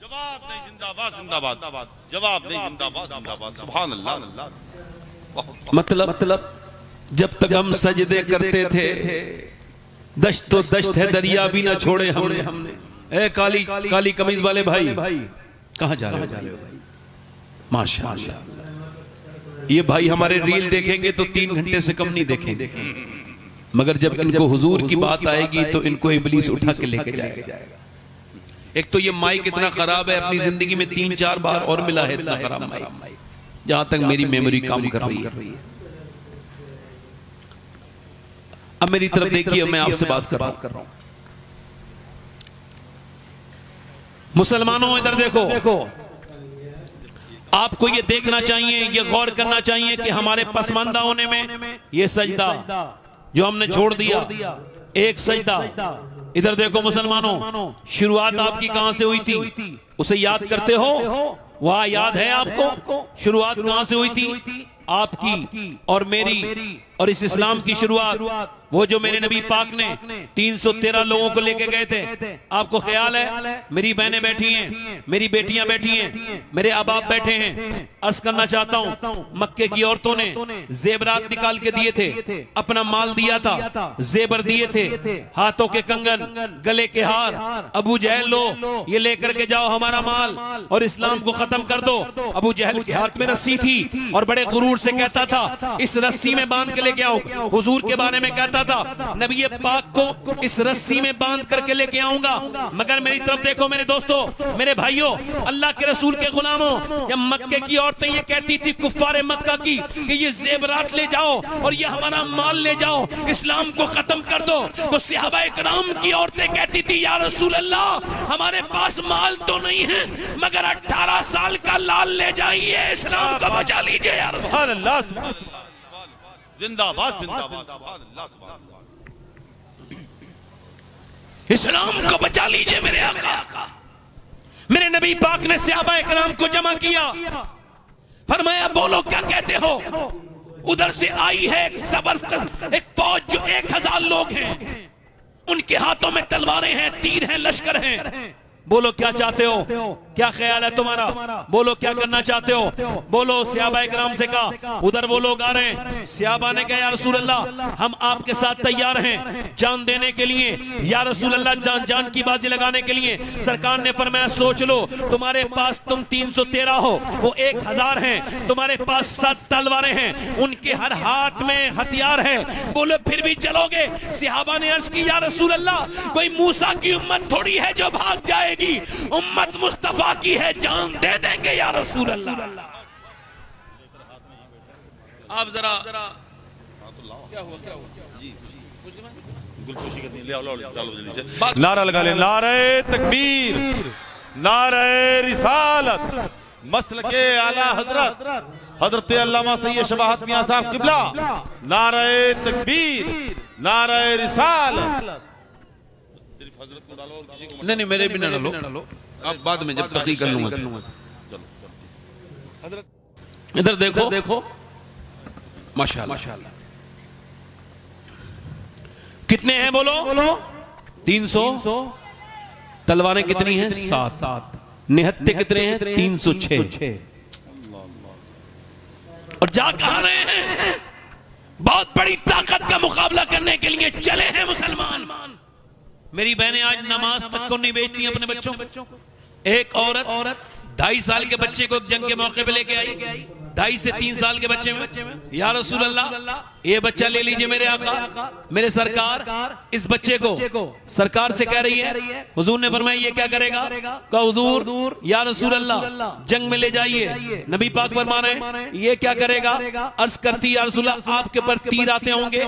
जवाब नहीं, जिंदाबाद जिंदाबाद, जवाब नहीं, जिंदाबाद जिंदाबाद, सुभान अल्लाह। मतलब जब तक हम सजदे करते थे, दश्त तो दश्त है, दरिया भी ना छोड़े हमने। ए काली काली कमीज वाले भाई, कहां जा रहे हो? माशाअल्लाह, ये भाई हमारे रील देखेंगे तो 3 घंटे से कम नहीं देखेंगे, मगर जब इनको हुजूर की बात आएगी तो इनको इब्लीस उठा के लेके जाएगा। एक तो ये माइक इतना खराब है, अपनी जिंदगी में 3-4 बार और मिला है इतना खराब माइक, जहां तक मेरी मेमोरी काम कर रही है। अब मेरी तरफ देखिए, मैं आपसे बात कर रहा हूं। मुसलमानों इधर देखो, आपको ये देखना चाहिए, ये गौर करना चाहिए कि हमारे पसमानदा होने में ये सजदा जो हमने छोड़ दिया, एक सजदा। इधर देखो मुसलमानों, शुरुआत आपकी कहां से हुई थी? उसे याद करते हो? वह याद है आपको? शुरुआत कहां से हुई थी आपकी और मेरी और इस इस्लाम की शुरुआत? वो जो मेरे नबी पाक ने 313 लोगों को लेके गए थे, आपको ख्याल है? मेरी बहनें बैठी हैं, मेरी बेटियां बैठी हैं, मेरे अबाब बैठे हैं। अर्ज करना चाहता हूं, मक्के की औरतों ने जेबरात निकाल के दिए थे, अपना माल दिया था, जेबर दिए थे, हाथों के कंगन, गले के हार। अबू जहल लो ये लेकर के जाओ हमारा माल और इस्लाम को खत्म कर दो। अबू जहल के हाथ में रस्सी थी और बड़े गुरूर से कहता था इस रस्सी में बांध के लेके आओ। हुजूर के बारे में कहता था नबी पाक को इस रस्सी में बांध करके लेके आऊंगा। मगर मेरी तरफ देखो मेरे दोस्तों, मेरे भाइयों, अल्लाह के रसूल के गुलामों, जब मक्के की औरतें ये कहती थी कुफ्फारे मक्का की कि ये जेबरात ले जाओ और ये हमारा माल ले जाओ, इस्लाम को खत्म कर दो, तो सहाबा इकराम की औरतें कहती थी या रसूल अल्लाह हमारे पास माल तो नहीं है मगर 18 साल का लाल ले जाइए, इस्लाम को बचा लीजिए या रसूल अल्लाह। जिंदाबाद जिंदाबाद, सुभान अल्लाह, सुभान अल्लाह। इस्लाम को बचा लीजिए मेरे आका। मेरे नबी पाक ने सहाबा इकराम को जमा किया, फरमाया बोलो क्या कहते हो? उधर से आई है एक फौज जो 1000 लोग हैं, उनके हाथों में तलवारें हैं, तीर हैं, लश्कर हैं। बोलो क्या चाहते हो? क्या ख्याल है तुम्हारा? बोलो क्या करना चाहते हो? बोलो। सहाबा इकराम से कहा, उधर वो लोग आ रहे हैं। सहाबा ने कहा या रसूल अल्लाह हम आपके साथ तैयार हैं जान देने के लिए, या रसूल अल्लाह जान की बाजी लगाने के लिए। सरकार ने फरमाया सोच लो, तुम्हारे पास तुम 313 हो, वो 1000 हैं, तुम्हारे पास 7 तलवारें हैं, उनके हर हाथ में हथियार है, बोलो फिर भी चलोगे? सहाबा ने अर्ज की या रसूल अल्लाह कोई मूसा की उम्मत थोड़ी है जो भाग जाएगी, उम्मत मुस्तफा की है, जान दे देंगे या रसूल अल्लाह। आप जरा क्या हुआ जी गुलपोशी करनी, ले आओ चलो जल्दी से नारा लगा ले, नारे तकबीर, नारे रिसालत, मसलके आला हजरत हजरत अल्लामा सैयद शबाहत मियां साहब किबला, नारे तकबीर, नारे रिसालत। सिर्फ हजरत को डालो और किसी को नहीं मेरे भी ना डालो, अब बाद में जब तकरीर कर लूंगा। इधर देखो माशाअल्लाह कितने हैं बोलो? 300। तलवारें कितनी हैं? 7। निहत्ते कितने हैं? 306। और जा कहां रहे हैं? बहुत बड़ी ताकत का मुकाबला करने के लिए चले हैं मुसलमान। मेरी बहनें आज नमाज तक को नहीं बेचती अपने बच्चों को। एक औरत 2.5 साल के बच्चे को जंग के मौके पे लेके आई, 2.5 से 3 साल के बच्चे में, या रसूल अल्लाह ये बच्चा ले लीजिए मेरे आका, मेरे सरकार इस बच्चे को सरकार से कह रही है। हुजूर ने फरमाया ये क्या करेगा? कहा हुजूर या रसूल अल्लाह जंग में ले जाइए। नबी पाक फरमा रहे हैं ये क्या करेगा? अर्ज करती या रसूल अल्लाह आपके ऊपर तीर आते होंगे,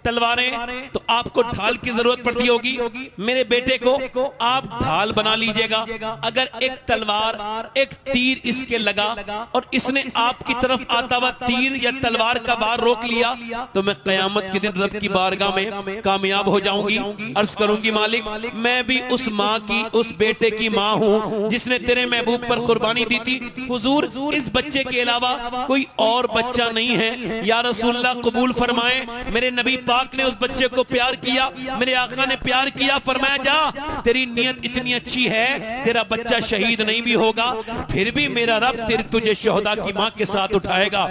तलवारें, तो आपको ढाल की जरूरत पड़ती होगी, मेरे बेटे को आप ढाल बना लीजिएगा। अगर एक तलवार एक तीर इसके लगा और इसने आपकी तरफ आता हुआ तीर या तलवार का वार रोक लिया तो मैं कयामत के दिन रब की बारगाह में कामयाब हो जाऊंगी। अर्ज करूंगी मालिक मैं भी उस माँ की, उस बेटे की माँ हूँ जिसने तेरे महबूब पर कुर्बानी दी थी। हुजूर इस बच्चे के अलावा कोई और बच्चा नहीं है, या रसूलल्लाह कबूल फरमाए। मेरे नबी पाक ने उस बच्चे को प्यार किया, मेरे आका ने प्यार किया। फरमाया जा तेरी नीयत इतनी अच्छी है, तेरा बच्चा शहीद नहीं भी होगा फिर भी मेरा रब तुझे शोहदा की माँ के साथ उठाएगा।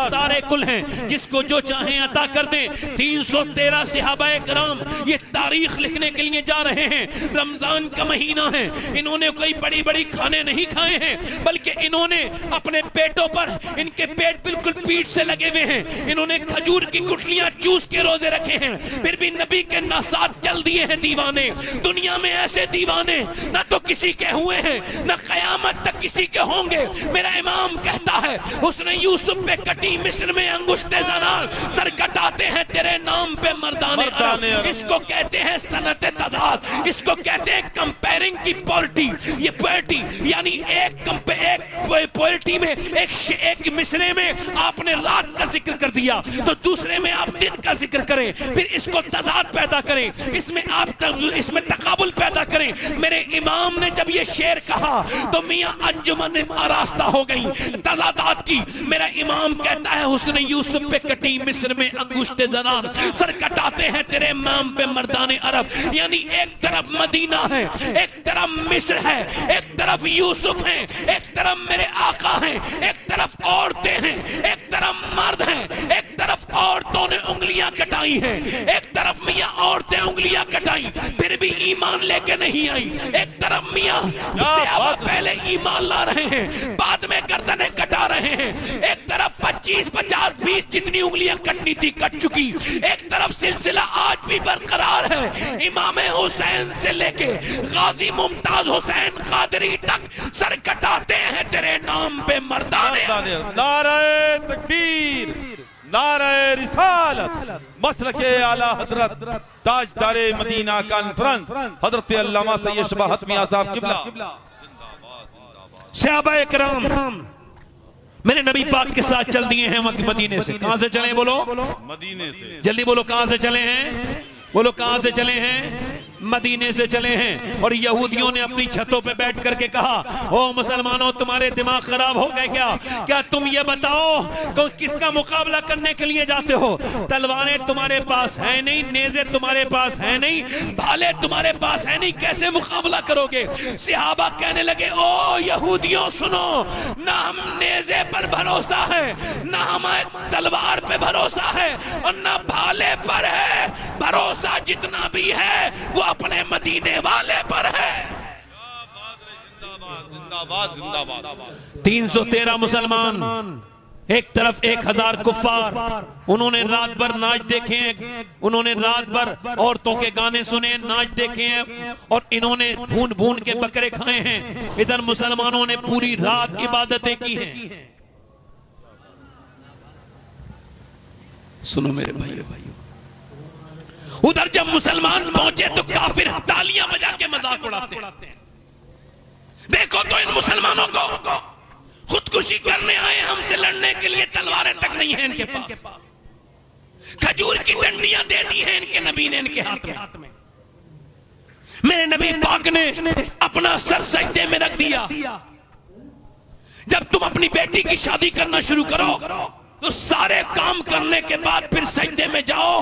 सारे कुल हैं जिसको जो चाहे अता कर दे। 313 सहाबाए कराम ये तारीख लिखने के लिए जा रहे हैं। रमजान का महीना है, इन्होंने कोई बड़ी बड़ी खाने नहीं खाए हैं, बल्कि इन्होंने अपने पेटों पर, इनके पेट बिल्कुल पीठ से लगे हुए हैं, इन्होंने खजूर की गुठलियां चूस के रोजे रखे हैं, फिर भी नबी के नसात चल दिए हैं दीवाने। दुनिया में ऐसे दीवाने ना तो किसी के हुए हैं ना कयामत तक किसी के होंगे। मेरा इमाम कहता है उसने यूसुफ पे कटी मिस्र में अंगुष्ठे ज़नार, सर कटाते हैं तेरे नाम पे मर्दाने अरब। इसको कहते हैं सनत तज़ाद, इसको कहते हैं कंपेयरिंग की पोल्टी। ये पोल्टी यानी एक पोल्टी में एक मिसरे में आपने रात का जिक्र कर दिया तो दूसरे में आप दिन का जिक्र करें, फिर इसको तज़ाद पैदा करें, इसमें तकाबुल पैदा करें। मेरे इमाम ने जब ये शेर कहा तो मियां अंजुमन आरास्ता हो गई तज़ादात की। मेरा इमाम कहता है हुस्न यूसुफ पे कटी मिस्र में अंगुष्ठे ज़नार, सर कटाते हैं तेरे नाम पे मर्दाने अरब। यानी एक तरफ मदीना है, एक तरफ मिस्र है, एक तरफ यूसुफ है, एक तरफ मेरे आका हैं, एक तरफ औरतें हैं, एक तरफ मर्द हैं, एक तरफ औरतों ने उंगलियां कटाई हैं, एक तरफ मियां औरतें उंगलियां कटाई फिर भी ईमान लेके नहीं आई। एक तरफ मियां पहले ईमान ला रहे हैं बाद में गर्दनें कटा रहे हैं। एक तरफ 25, 50, 20 जितनी उंगलियां कटनी थी कट चुकी, एक तरफ सिलसिला आज भी बरकरार है। इमाम हुसैन से लेके गाजी मुमताज हुसैन कादरी तक सर कटाते हैं तेरे नाम पे मर्दाने। नारे तकबीर, नारे रिसालत, मसलके आला हजरत ताजदारे मदीना कॉन्फ्रेंस हजरत अल्लामा सैयद शबाहत मियां साहब किबला। सहाबाए किराम मेरे नबी पाक के साथ चल दिए हैं मदीने से। कहां से चले बोलो? मदीने से। जल्दी बोलो कहां से चले हैं? बोलो कहां से चले हैं? मदीने से चले हैं। और यहूदियों ने अपनी छतों पे बैठ करके कहा ओ मुसलमानों तुम्हारे दिमाग खराब हो गए क्या? क्या तुम ये बताओ तो किसका मुकाबला करने के लिए जाते हो? तलवारें तुम्हारे पास है नहीं, नेज़े तुम्हारे पास है नहीं, भाले तुम्हारे पास है नहीं, कैसे मुकाबला करोगे? सहाबा कहने लगे ओ यहूदियों सुनो, ना हम नेज़े पर भरोसा है, ना हमारे तलवार पे भरोसा है और ना भाले पर है। भरोसा जितना भी है वो अपने मदीने वाले पर है। 313 मुसलमान, एक तरफ 1000 कुफ्फार। उन्होंने रात भर नाच देखे हैं, उन्होंने रात भर औरतों के गाने सुने, नाच देखे हैं और इन्होंने भून भून के बकरे खाए हैं। इधर मुसलमानों ने पूरी रात इबादतें की हैं। सुनो मेरे भाइयों, उधर जब मुसलमान पहुंचे तो काफिर तालियां बजा के मजाक उड़ाते हैं। देखो तो इन मुसलमानों को खुदकुशी करने आए, हमसे लड़ने के लिए तलवारें तक नहीं है इनके पास। खजूर की डंडियां दे दी हैं इनके नबी ने इनके हाथ में। मेरे नबी पाक ने अपना सर सजदे में रख दिया। जब तुम अपनी बेटी की शादी करना शुरू करो तो सारे काम करने के बाद फिर सजदे में जाओ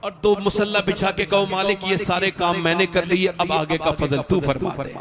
और 2 मुसल्ला बिछा के कहो मालिक ये सारे काम मैंने कर लिए, अब आगे का फजल तू फरमा दे।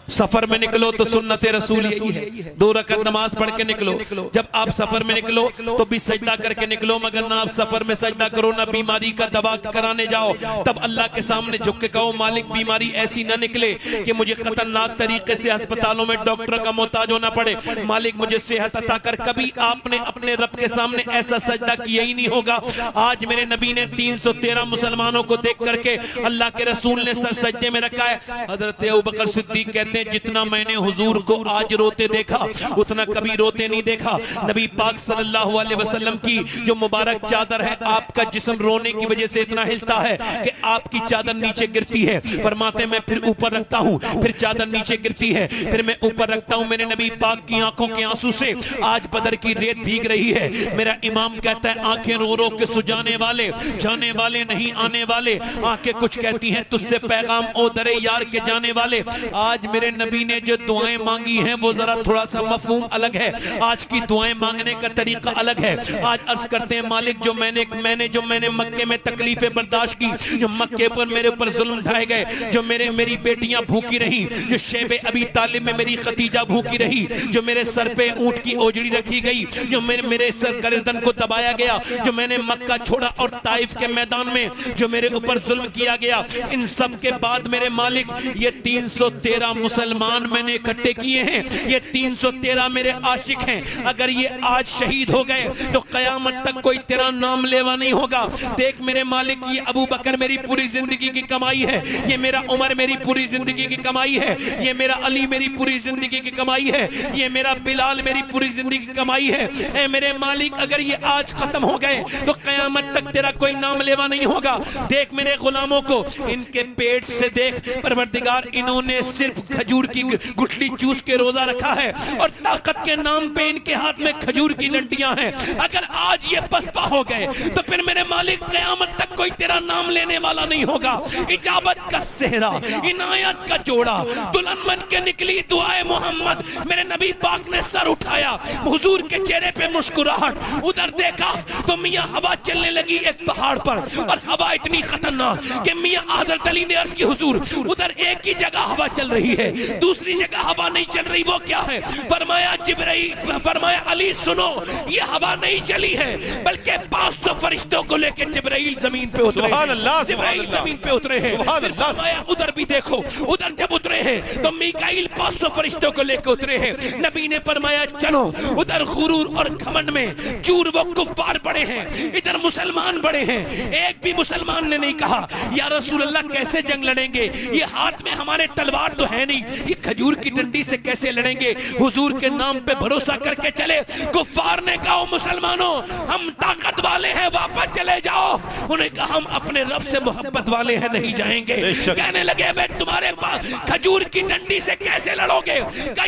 सफर में निकलो तो सुन्नत रसूल यही है, 2 रकात नमाज पढ़ के निकलो। जब आप सफर में निकलो तो भी सजदा करके निकलो, मगर ना आप सफर में सजदा करो ना बीमारी का दवा कराने जाओ। तब अल्लाह के सामने झुक के कहो मालिक बीमारी ऐसी ना निकले कि मुझे खतरनाक तरीके से अस्पतालों में डॉक्टर का मोहताज होना पड़े, मालिक मुझे सेहत अता कर। कभी आपने अपने रब के सामने ऐसा सजदा किया ही नहीं होगा। आज मेरे नबी ने 313 मुसलमानों को देख करके अल्लाह के रसूल ने सर सजदे में रखा है। हजरत अबू बकर सिद्दीक कहते हैं जितना मैंने हुजूर को आज रोते देखा उतना कभी रोते नहीं देखा। नबी पाक सल्लल्लाहु अलैहि वसल्लम की जो मुबारक चादर है, आपका जिस्म रोने की वजह से इतना हिलता है कि आपकी चादर नीचे गिरती है। फरमाते मैं फिर ऊपर रखता हूँ, फिर चादर नीचे गिरती है, फिर मैं ऊपर रखता हूँ। मेरे नबी पाक की आंखों के आंसू से आज बदर की रेत भीग रही है। मेरा इमाम कहता है आंखें रो रो के सुजाने वाले, जाने वाले नहीं आने वाले। आंखें कुछ कहती हैं तुझसे पैगाम ओ दरे यार के जाने वाले। आज मेरे नबी ने जो दुआएं मांगी हैं वो जरा थोड़ा सा मफहूम अलग है, आज की दुआएं मांगने का तरीका अलग है। आज अर्ज करते हैं मालिक जो मैंने मक्के में तकलीफें बर्दाश्त की, जो मक्के पर मेरे ऊपर जुल्म ढाए गए, जो मेरी बेटियां भूखी रही, जो शेबे अबी तालिब में मेरी खतीजा भूखी रही, जो मेरे सर पे ऊंट की ओजड़ी रखी गई, जो मेरे सर गर्दन को दबाया गया, जो मैंने मक्का छोड़ा और ताइफ के मैदान में जो मेरे ऊपर जुल्म किया गया, इन सब के बाद मेरे मालिक ये 313 मुसलमान मैंने इकट्ठे किए हैं, ये 313 मेरे आशिक हैं। अगर ये आज शहीद हो गए तो कयामत तक कोई तेरा नाम लेवा नहीं होगा। देख मेरे मालिक ये अबू बकर मेरी पूरी जिंदगी की कमाई है, ये मेरा उमर मेरी पूरी जिंदगी की कमाई है, ये मेरा अली मेरी पूरी जिंदगी की कमाई है, ये मेरा बिलाल मेरी पूरी जिंदगी की कमाई है। ए मेरे मालिक अगर ये आज खत्म हो गए तो कयामत तक तेरा कोई नाम लेवा नहीं होगा। देख मेरे गुलामों को, इनके पेट से देख परवरदिगार, इन्होंने सिर्फ खजूर की गुठली चूस के रोजा रखा है और ताकत के नाम पे इनके हाथ में खजूर की लंटियां हैं। अगर आज ये पसपा हो गए तो फिर मेरे मालिक कयामत तक कोई तेरा नाम लेने वाला नहीं होगा। इजाबत का सेहरा, इनायत का जोड़ा, दुल्हन बन के निकली दुआए मोहम्मद। मेरे नबी पाक ने सर उठाया, हुजूर के चेहरे पे मुस्कुराहट, उधर देखा तो मियां हवा चलने लगी एक पहाड़ पर, और हवा इतनी खतरनाक कि मियां हज़रत अली ने अर्ज की हुजूर उधर एक ही जगह हवा चल रही है, दूसरी जगह हवा नहीं चल रही, वो क्या है? फरमाया जिब्राइल, फरमाया अली सुनो, ये हवा नहीं चली है बल्कि 500 फरिश्तों को लेकर जिब्राइल जमीन पे उतरे हैं, जिब्राइल जमीन पे उतरे हैं। फरमाया उधर भी देखो, उधर जब उतरे हैं तो मीकाईल 500 फरिश्तों को लेकर उतरे हैं। नबी ने फरमाया चलो उधर गुरूर और घमंड में चूर वो कुफ्फार बड़े हैं, इधर मुसलमान बड़े हैं। एक भी मुसलमान ने नहीं कहा या रसूल अल्लाह कैसे जंग लड़ेंगे, ये हाथ में हमारे तलवार तो है नहीं, ये खजूर की डंडी से कैसे लड़ेंगे? हुजूर के नाम पे भरोसा करके चले। कुफ्फार ने कहा मुसलमानों हम ताकत वाले हैं, वापस चले जाओ। उन्हें कहा हम अपने रब से मोहब्बत वाले हैं, नहीं जाएंगे। कहने लगे बे तुम्हारे पास खजूर की डंडी से कैसे लड़ोगे? कहा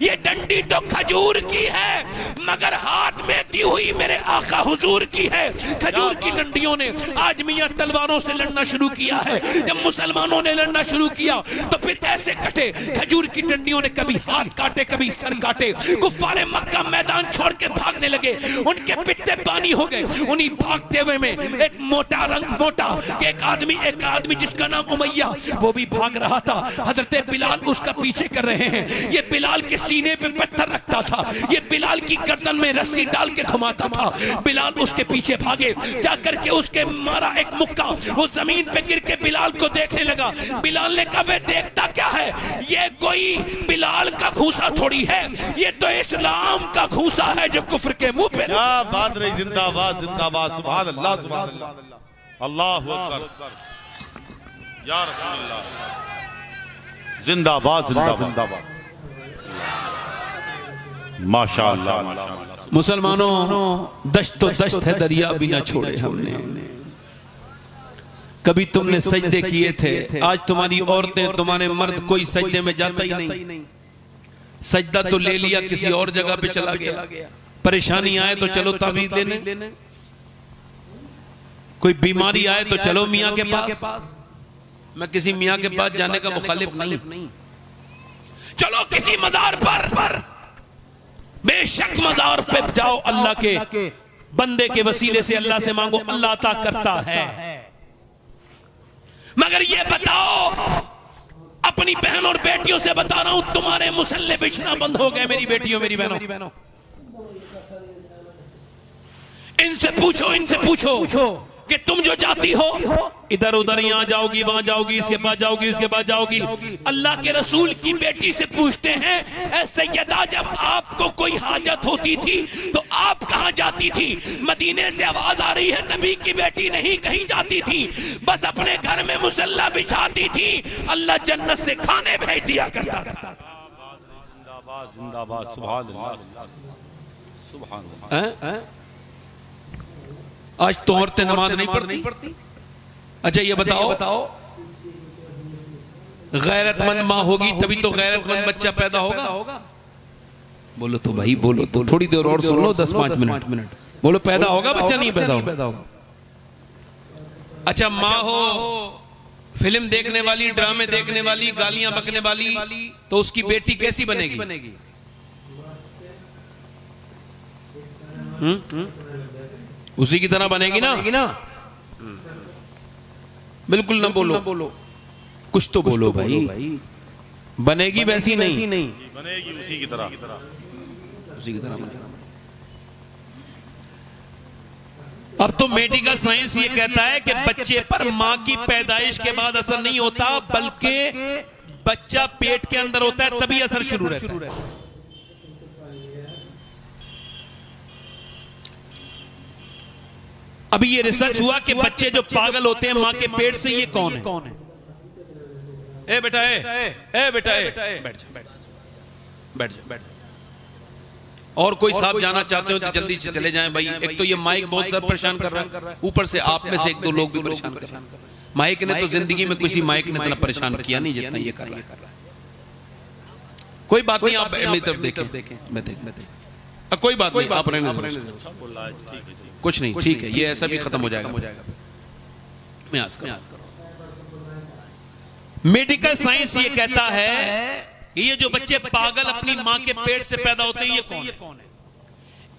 ये डंडी तो खजूर की है मगर हाथ में दी हुई मेरे आका हुजूर की है। खजूर की डंडियों ने आज मियां तलवारों से लड़ना शुरू किया है। जब मुसलमानों ने लड़ना शुरू किया तो फिर ऐसे कटे, खजूर की डंडियों ने कभी हाथ काटे कभी सर काटे। कुफ्फारे मक्का मैदान छोड़ के भागने लगे, उनके पित्ते पानी हो गए। उन्हीं भागते हुए में एक मोटा एक आदमी जिसका नाम उमैया, वो भी भाग रहा था। हजरत बिलाल उसका पीछे कर रहे हैं। ये बिलाल के सीने पे पत्थर रखता था, ये बिलाल की गर्दन में रस्सी डाल के घुमाता था। बिलाल उसके पीछे भागे, जाकर के उसके मारा एक मुक्का, वो जमीन पे गिर के बिलाल को देखने लगा। बिलाल ने कहा वे देखता क्या है, ये कोई बिलाल का घूसा थोड़ी है, ये तो इस्लाम का घूसा है जो कुफ्र के मुंह पे। क्या बात रही, जिंदाबाद जिंदाबाद, सुभान अल्लाह सुभान अल्लाह, अल्लाहु अकबर, या रसूल अल्लाह, जिंदाबाद जिंदाबाद, माशाअल्लाह माशाअल्लाह। मुसलमानों दश्त तो दश्त है, दरिया भी ना छोड़े हमने। कभी तुमने सजदे किए थे, आज तुम्हारी औरतें तुम्हारे मर्द कोई सजदे में जाता ही नहीं। सजदा तो ले लिया, किसी और जगह पे चला गया। परेशानी आए तो चलो तावीज़ लेने, कोई बीमारी आए तो चलो मियाँ के पास। मैं किसी मियाँ के पास जाने का मुखालिफ नहीं। चलो किसी मजार पर, बेशक मजार पे जाओ, अल्लाह के बंदे के वसीले से अल्लाह से मांगो, अल्लाह अता करता है। मगर ये बताओ अपनी बहन और बेटियों से बता रहा हूं, तुम्हारे मुसल्ले बिछना बंद हो गए मेरी बेटियों मेरी बहनों। इनसे पूछो कि तुम जो जाती हो इधर उधर, यहां जाओगी वहां जाओगी, इसके पास जाओगी उसके पास जाओगी, अल्लाह के रसूल की बेटी से पूछते हैं, ऐ सैयदा जब आपको कोई हाजत होती थी तो आप कहां जाती थी? मदीने से आवाज आ रही है, नबी की बेटी नहीं कहीं जाती थी, बस अपने घर में मुसल्ला बिछाती थी, अल्लाह जन्नत से खाने भेज दिया करता था। जिंदाबाद जिंदाबाद, सुभान अल्लाह सुभान अल्लाह। आज तो औरतें नमाज नहीं पढ़ती। अच्छा ये बताओ, गैरतमंद माँ होगी तभी तो गैरतमंद बच्चा पैदा होगा। बोलो तो भाई, बोलो तो, थोड़ी देर और सुन लो, 10-5 मिनट बोलो, पैदा होगा बच्चा नहीं पैदा होगा? अच्छा माँ हो फिल्म देखने वाली, ड्रामे देखने वाली, गालियां बकने वाली, तो उसकी बेटी कैसी बनेगी? उसी की तरह बनेगी ना? बिल्कुल ना बोलो, कुछ तो बोलो भाई। बनेगी वैसी नहीं, बनेगी उसी की तरह बनेगी। अब तो मेडिकल साइंस ये कहता है कि बच्चे पर मां की पैदाइश के बाद असर नहीं होता, बल्कि बच्चा पेट के अंदर होता है तभी असर शुरू रहता है। अभी ये रिसर्च हुआ कि बच्चे जो पागल होते हैं मां के पेट से, ये कौन है? ए बेटा, बैठ जा। और कोई साहब जाना चाहते हो तो जल्दी से चले जाएं भाई। एक तो ये माइक बहुत ज्यादा परेशान कर रहा है, ऊपर से आप में से 1-2 लोग भी परेशान कर रहे हैं। माइक ने तो जिंदगी में किसी माइक ने इतना परेशान किया नहीं जितना ये कर रहा है। कोई बात नहीं, आप मेरी तरफ देखें, मैं देख, कोई बात नहीं, आप रहने कुछ नहीं, ठीक है, ये ऐसा भी खत्म हो जाएगा। मेडिकल साइंस ये कहता है कि ये जो बच्चे पागल अपनी मां के पेट से पैदा होते हैं, ये कौन है?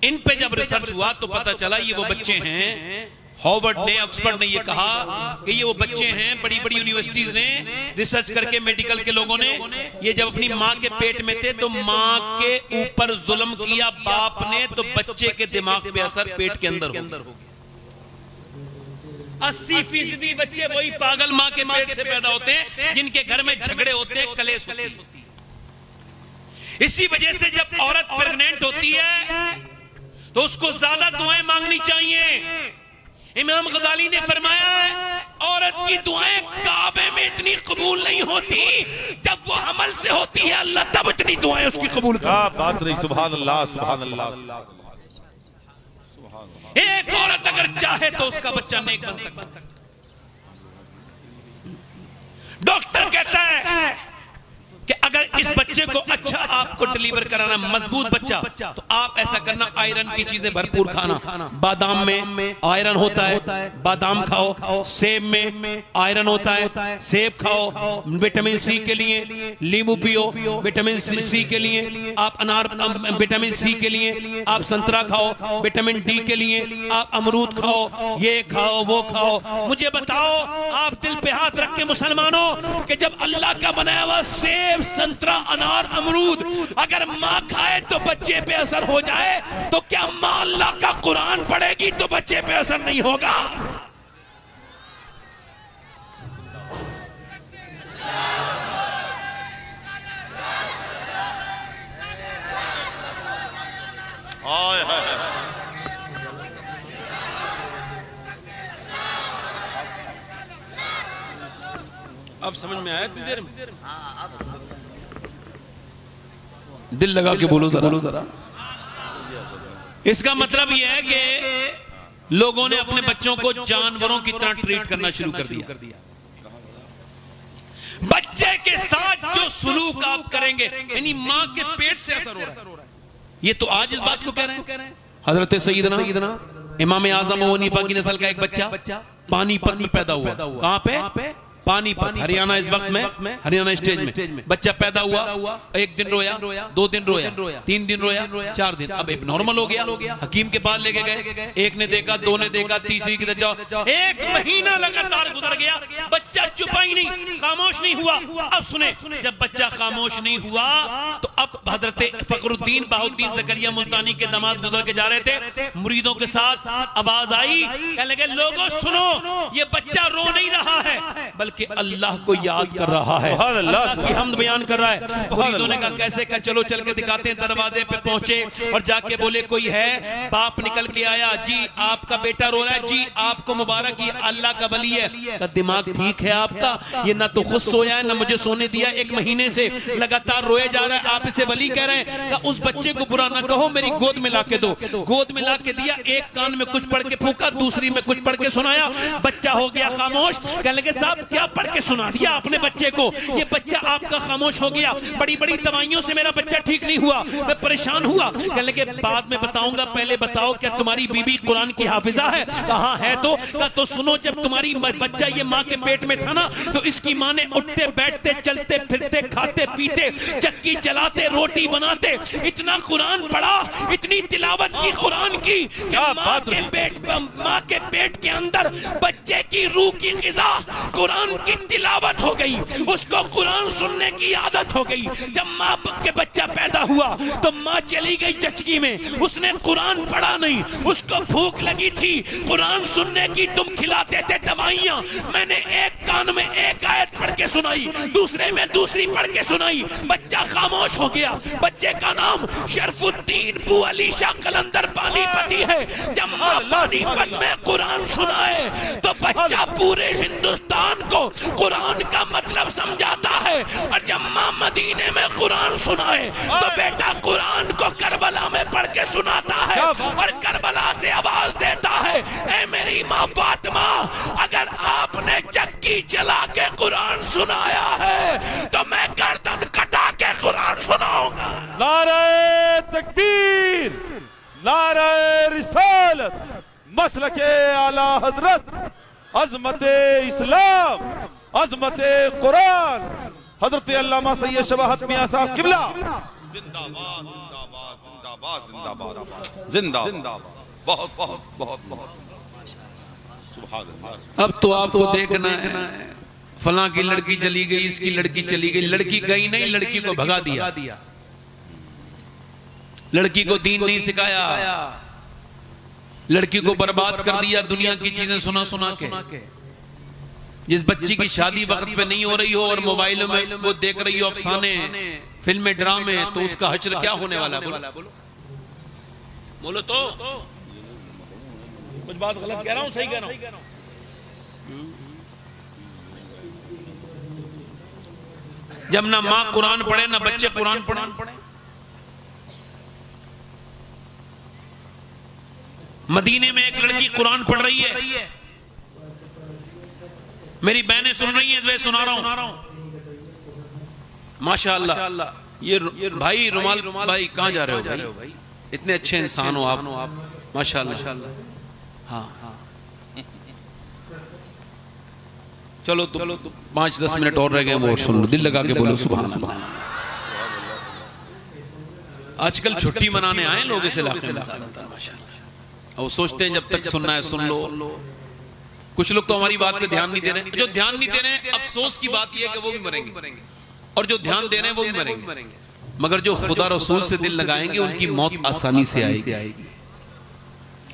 इन पे जब रिसर्च हुआ तो पता चला ये वो बच्चे हैं, हार्वर्ड ने, ऑक्सफोर्ड ने ये कहा कि ये वो बच्चे हैं, बड़ी बड़ी यूनिवर्सिटीज ने रिसर्च करके, मेडिकल के लोगों ने, ये जब अपनी मां के पेट में थे तो मां के ऊपर जुल्म किया बाप ने, तो बच्चे के दिमाग पे असर पेट के अंदर हो गया। 80% बच्चे वही पागल मां के पेट से पैदा होते हैं जिनके घर में झगड़े होते हैं, कलेश होती है। इसी वजह से जब औरत प्रेग्नेंट होती है तो उसको ज्यादा दुआएं मांगनी चाहिए। इमाम गजाली ने फरमाया है, औरत की दुआएं काबे में इतनी कबूल नहीं होती, जब वो हमल से होती है अल्लाह तब इतनी दुआएं उसकी कबूल करता है। बात रही, सुभान अल्लाह सुभान अल्लाह। एक औरत अगर चाहे तो उसका बच्चा नेक बन सकता है। डॉक्टर कहता है कि अगर इस बच्चे को अच्छा आपको डिलीवर कराना, मजबूत बच्चा, तो आप ऐसा करना, आयरन की चीजें भरपूर खाना। बादाम में आयरन होता है, बादाम खाओ। सेब में आयरन होता है, सेब खाओ। विटामिन सी के लिए नींबू पियो, विटामिन सी के लिए आप अनार, विटामिन सी के लिए आप संतरा खाओ, विटामिन डी के लिए आप अमरूद खाओ, ये खाओ वो खाओ। मुझे बताओ, आप दिल पे हाथ रख के मुसलमानों, कि जब अल्लाह का बनाया हुआ सेब, संतरा, अनार, अमरूद अगर मां खाए तो बच्चे पे असर हो जाए, तो क्या मां अल्लाह का कुरान पढ़ेगी तो बच्चे पे असर नहीं होगा? अब समझ में आया? इतनी देर में दिल लगा के बोलो जरा। इसका मतलब यह है कि लोगों ने अपने बच्चों को जानवरों की तरह ट्रीट करना शुरू कर दिया। बच्चे के साथ जो सलूक आप करेंगे, यानी मां के पेट से असर हो रहा है। ये तो आज इस बात को कह रहे हैं। हजरत सईदना इमाम आजम अबू हनीफा की नस्ल का एक बच्चा पानीपत में पैदा हुआ। कहां पे? पानीपत, हरियाणा। इस वक्त में हरियाणा स्टेज में बच्चा पैदा हुआ। 1 दिन रोया, 2 दिन रोया, 3 दिन रोया, 4 दिन, अब नॉर्मल हो गया। हकीम के पास लेके गए, 1 ने देखा, 2 ने देखा, तीसरी की 1 महीना लगातार गुजर गया, बच्चा बच्चा चुपा ही नहीं, खामोश नहीं हुआ। अब सुने, जब बच्चा खामोश नहीं हुआ तो अब हजरत फखरुद्दीन बाहुद्दीन ज़करिया मुल्तानी के दामाद गुजर के जा रहे थे, मुरीदों के साथ आवाज आई, कहने लगे लोगों सुनो, ये बच्चा रो नहीं रहा है बल्कि अल्लाह को याद कर रहा है, अल्लाह की हम्द बयान कर रहा है। मुरीदों ने कहा कैसे का, चलो चल के दिखाते हैं। दरवाजे पे पहुंचे और जाके बोले कोई है? बाप निकल के आया, जी आपका बेटा रो रहा है, जी आपको मुबारक, ये अल्लाह का वली है। का दिमाग ठीक है आपका? ये ना तो खुद सोया है ना मुझे सोने दिया, 1 महीने से लगातार रोए जा रहा है, आप इसे वली कह रहे हैं। का उस बच्चे को बुरा ना कहो, मेरी गोद में लाके दो। गोद में लाके दिया, एक कान में कुछ पढ़ के फूका, दूसरी में कुछ पढ़ के सुनाया, बच्चा हो गया खामोश। कहने लगे साहब क्या पढ़ के सुना दिया आपने बच्चे को? ये बच्चा आपका खामोश हो गया, बड़ी बड़ी दवाइयों से मेरा बच्चा ठीक नहीं हुआ, मैं परेशान हुआ। कहने लगे बाद में बताऊंगा, पहले बताओ क्या तुम्हारी बीबी कुरान की हाफिजा है? कहा है तो सुनो, जब तुम्हारी बच्चा ये माँ के पेट में था ना, तो इसकी माँ ने उठते बैठते चलते फिरते खाते पीते चक्की चलाते रोटी बनाते इतना कुरान पढ़ा, इतनी तिलावत की कुरान की, माँ के पेट के अंदर बच्चे की रूह की ग़िज़ा कुरान की तिलावत हो गई, उसको कुरान सुनने की आदत हो गई। जब माँ के बच्चा पैदा हुआ तो माँ चली गई चचकी में, उसने कुरान पढ़ा नहीं, उसको भूख लगी थी कुरान सुनने की, तुम खिलाते थे दवाइयां, मैंने एक कान में एक आयत पढ़ के सुनाई, दूसरे में दूसरी पढ़ के सुनाई, बच्चा खामोश हो गया। बच्चे का नाम शरफुद्दीन बू अली शाह कलंदर पानीपती है। जब माँ पानीपत में कुरान सुनाए तो बच्चा पूरे हिंदुस्तान को कुरान का मतलब समझाता है, और जब माँ मदीने में कुरान सुनाए तो बेटा कुरान को करबला में पढ़ के सुनाता है और करबला से आवाज देता है, ऐ मेरी माँ फातिमा, अगर आपने चक्की चला के कुरान सुनाया है तो मैं गर्दन कटा के कुरान सुनाऊंगा। नारे तकबीर, नारे रिसालत, मसलके आला हजरत, अजमते इस्लाम, अजमते कुरान, हजरत अल्लामा सैयद शबाहत मियां साहब किबला जिंदाबाद जिंदाबाद जिंदाबाद जिंदाबाद जिंदाबाद। बहुत बहुत बहुत बहुत सुभान अल्लाह। अब तो आपको देखना है, फलां की लड़की चली गई, इसकी लड़की चली गई, लड़की गई नहीं, लड़की को भगा दिया, लड़की को दीन नहीं सिखाया, लड़की को बर्बाद कर दिया दुनिया की चीजें सुना सुना के। जिस बच्ची की शादी वक्त पे नहीं हो रही हो और मोबाइलों में वो देख रही हो अफसाने, फिल्में, ड्रामे, तो उसका हश्र क्या होने वाला? बोलो तो कुछ बात गलत कह रहा हूं, सही कह रहा हूं? जब ना माँ कुरान पढ़े ना बच्चे कुरान पढ़े। मदीने में एक लड़की कुरान पढ़ रही है, मेरी बहनें सुन रही हैं, वे सुना रहा हूं। माशाअल्लाह, ये भाई रुमाल भाई कहां जा रहे हो भाई? इतने अच्छे इंसान हो आप, माशाअल्लाह। हाँ, चलो तो 5-10 मिनट और रह गए, वो सुन लो, दिल लगा के बोलो सुभान अल्लाह। आजकल छुट्टी मनाने आए लोग इस इलाके में माशाअल्लाह, और सोचते हैं जब तक सुनना है सुन लो। कुछ लोग तो हमारी बात पे ध्यान नहीं दे रहे, जो ध्यान नहीं दे रहे हैं, अफसोस की बात यह है कि वो भी मरेंगे, और जो ध्यान दे रहे हैं वो भी मरेंगे, मगर जो खुदा रसूल से दिल लगाएंगे उनकी मौत आसानी से आएगी।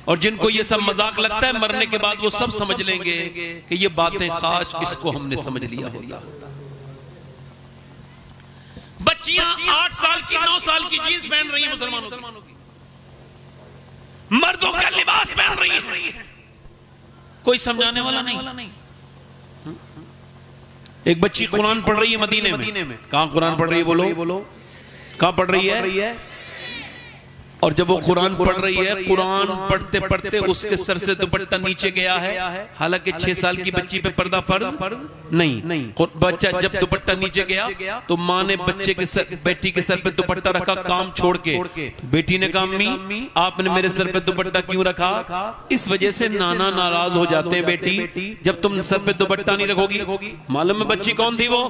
और जिनको ये सब मजाक लगता है, मरने के बाद वो सब समझ लेंगे कि ये बातें खास इसको हमने समझ लिया होता। बच्चियां 8 साल की 9 साल की जीन्स पहन रही हैं मुसलमानों की, मर्दों का लिबास पहन रही है, कोई समझाने वाला नहीं। एक बच्ची कुरान पढ़ रही है मदीने में, कहां कुरान पढ़ रही है बोलो? कहां पढ़ रही है? और जब वो कुरान पढ़ रही है, कुरान पढ़ते पढ़ते उसके सर से दुपट्टा नीचे गया है, हालांकि 6 साल की बच्ची पे पर्दा फर्ज नहीं। बच्चा जब दुपट्टा नीचे गया तो माँ ने बच्चे के सर, बेटी के सर पे दुपट्टा रखा काम छोड़ के। बेटी ने कहा अम्मी आपने मेरे सर पे दुपट्टा क्यों रखा? इस वजह से नाना नाराज हो जाते हैं बेटी, जब तुम सर पे दुपट्टा नहीं रखोगी। मालूम है बच्ची कौन थी वो?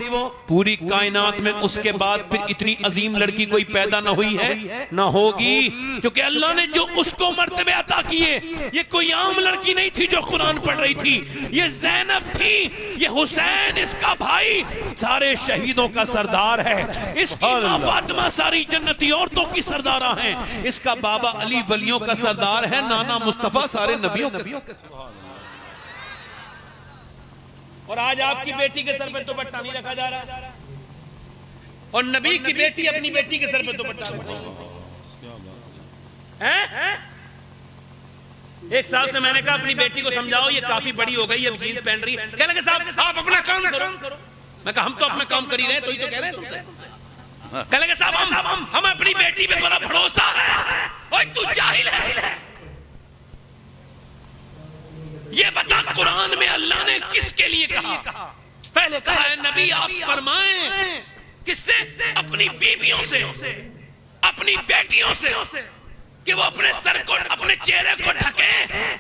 पूरी कायनात में उसके बाद फिर इतनी अजीम लड़की कोई पैदा ना हुई है, ना होगी, क्योंकि अल्लाह ने जो उसको मर्तबे अता किए, ये कोई आम लड़की नहीं थी जो कुरान पढ़ रही थी, ये ज़ैनब थी, ये हुसैन इसका भाई सारे शहीदों का सरदार है, इसकी माँ फातिमा सारी जन्नती औरतों की सरदारा है, इसका बाबा अली वलियों का सरदार है, नाना मुस्तफा सारे नबियों का। और आज आपकी बेटी के सर पे दुपट्टा नहीं रखा जा रहा, और नबी की बेटी अपनी बेटी के सर पे दुपट्टा है। एक साल से मैंने कहा अपनी बेटी को समझाओ, ये काफी बड़ी हो गई, अब जीन्स पहन रही है। कहने लगे साहब आप अपना काम करो। मैं कहा हम तो अपना काम कर ही रहे हैं, तो ही तो कह रहे हैं तुमसे। कहने लगे साहब हम अपनी बेटी पे बड़ा भरोसा है। ओए तू जाहिल है, ये बता कुरान में अल्लाह ने किसके लिए कहा? पहले कहा है नबी आप फरमाएं, किससे? अपनी बीवियों से, अपनी बेटियों से, कि वो अपने सर को, अपने चेहरे को ढके।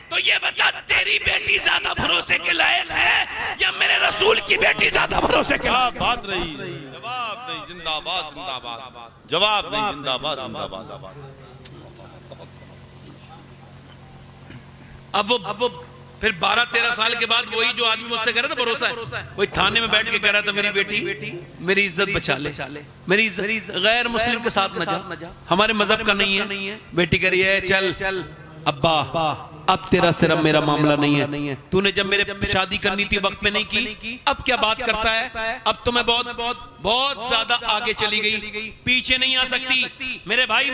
तो ये बता तेरी बेटी ज्यादा भरोसे के लायक है या मेरे रसूल की बेटी ज्यादा भरोसे के लायक? बात रही, जवाब नहीं, जिंदाबाद जिंदाबाद, जवाब नहीं, जिंदाबाद जिंदाबाद। अब वो फिर 12-13 साल के बाद वही जो आदमी मुझसे कह रहा था भरोसा है, वही थाने में बैठ के कह रहा था मेरी बेटी मेरी इज्जत बचा ले, मेरी इज्जत गैर मुस्लिम के साथ न जा, हमारे मजहब का नहीं है। बेटी कह रही है चल अब्बा अब तेरा सिर्फ मेरा मामला नहीं है, तूने जब मेरे शादी करनी थी वक्त में नहीं की, अब क्या बात करता है? अब तो मैं बहुत ज्यादा आगे चली गई, पीछे नहीं आ सकती। मेरे भाई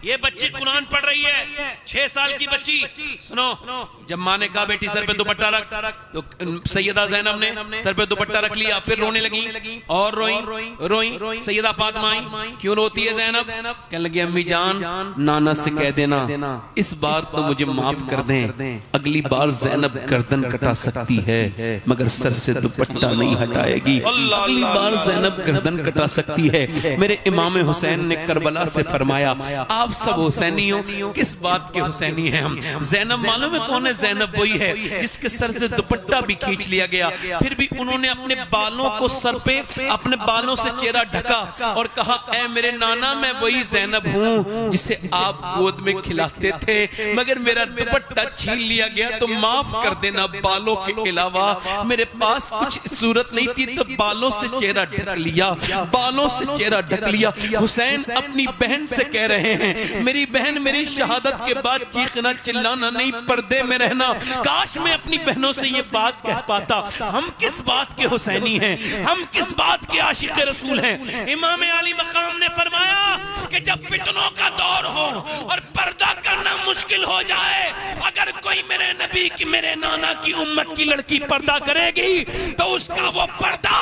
ये बच्ची कुरान पढ़ रही है, 6 साल की बच्ची। सुनो, जब माँ ने कहा बेटी सर पे दुपट्टा रख, तो सैयदा ज़ैनब ने सर पे दुपट्टा रख लिया, फिर रोने लगी और रोई। सैयदा फातिमा आई, क्यों रोती है ज़ैनब? कहने लगी अम्मी जान नाना से कह देना इस बार तो मुझे माफ कर दें, अगली बार ज़ैनब गर्दन कटा सकती है मगर सर से दुपट्टा नहीं हटाएगी, अगली बार ज़ैनब गर्दन कटा सकती है। मेरे इमाम हुसैन ने करबला से फरमाया आप सब हुसैनी हो, किस बात के हुसैनी हैं हम? ज़ैनब मालूम है कौन है? ज़ैनब वही है जिसके सर से दुपट्टा भी खींच लिया गया, फिर भी उन्होंने अपने बालों को सर पे, अपने बालों से चेहरा ढका और कहा ऐ मेरे नाना मैं वही ज़ैनब हूँ जिसे आप गोद में खिलाते थे, मगर मेरा दुपट्टा छीन लिया गया तो माफ कर देना, बालों के अलावा मेरे पास कुछ सूरत नहीं थी तो बालों से चेहरा ढक लिया, बालों से चेहरा ढक लिया। हुसैन अपनी बहन से कह रहे हैं मेरी बहन मेरी शहादत के बाद चीखना चिल्लाना नहीं, पर्दे में रहना। काश मैं अपनी बहनों से ये बात कह पाता। हम किस बात के हुसैनी हैं, हम किस बात के आशिक रसूल हैं? इमाम आली मकाम ने फरमाया कि जब फितनों का दौर हो और पर्दा करना मुश्किल हो जाए, अगर कोई मेरे नबी की, मेरे नाना की उम्मत की लड़की पर्दा करेगी तो उसका वो पर्दा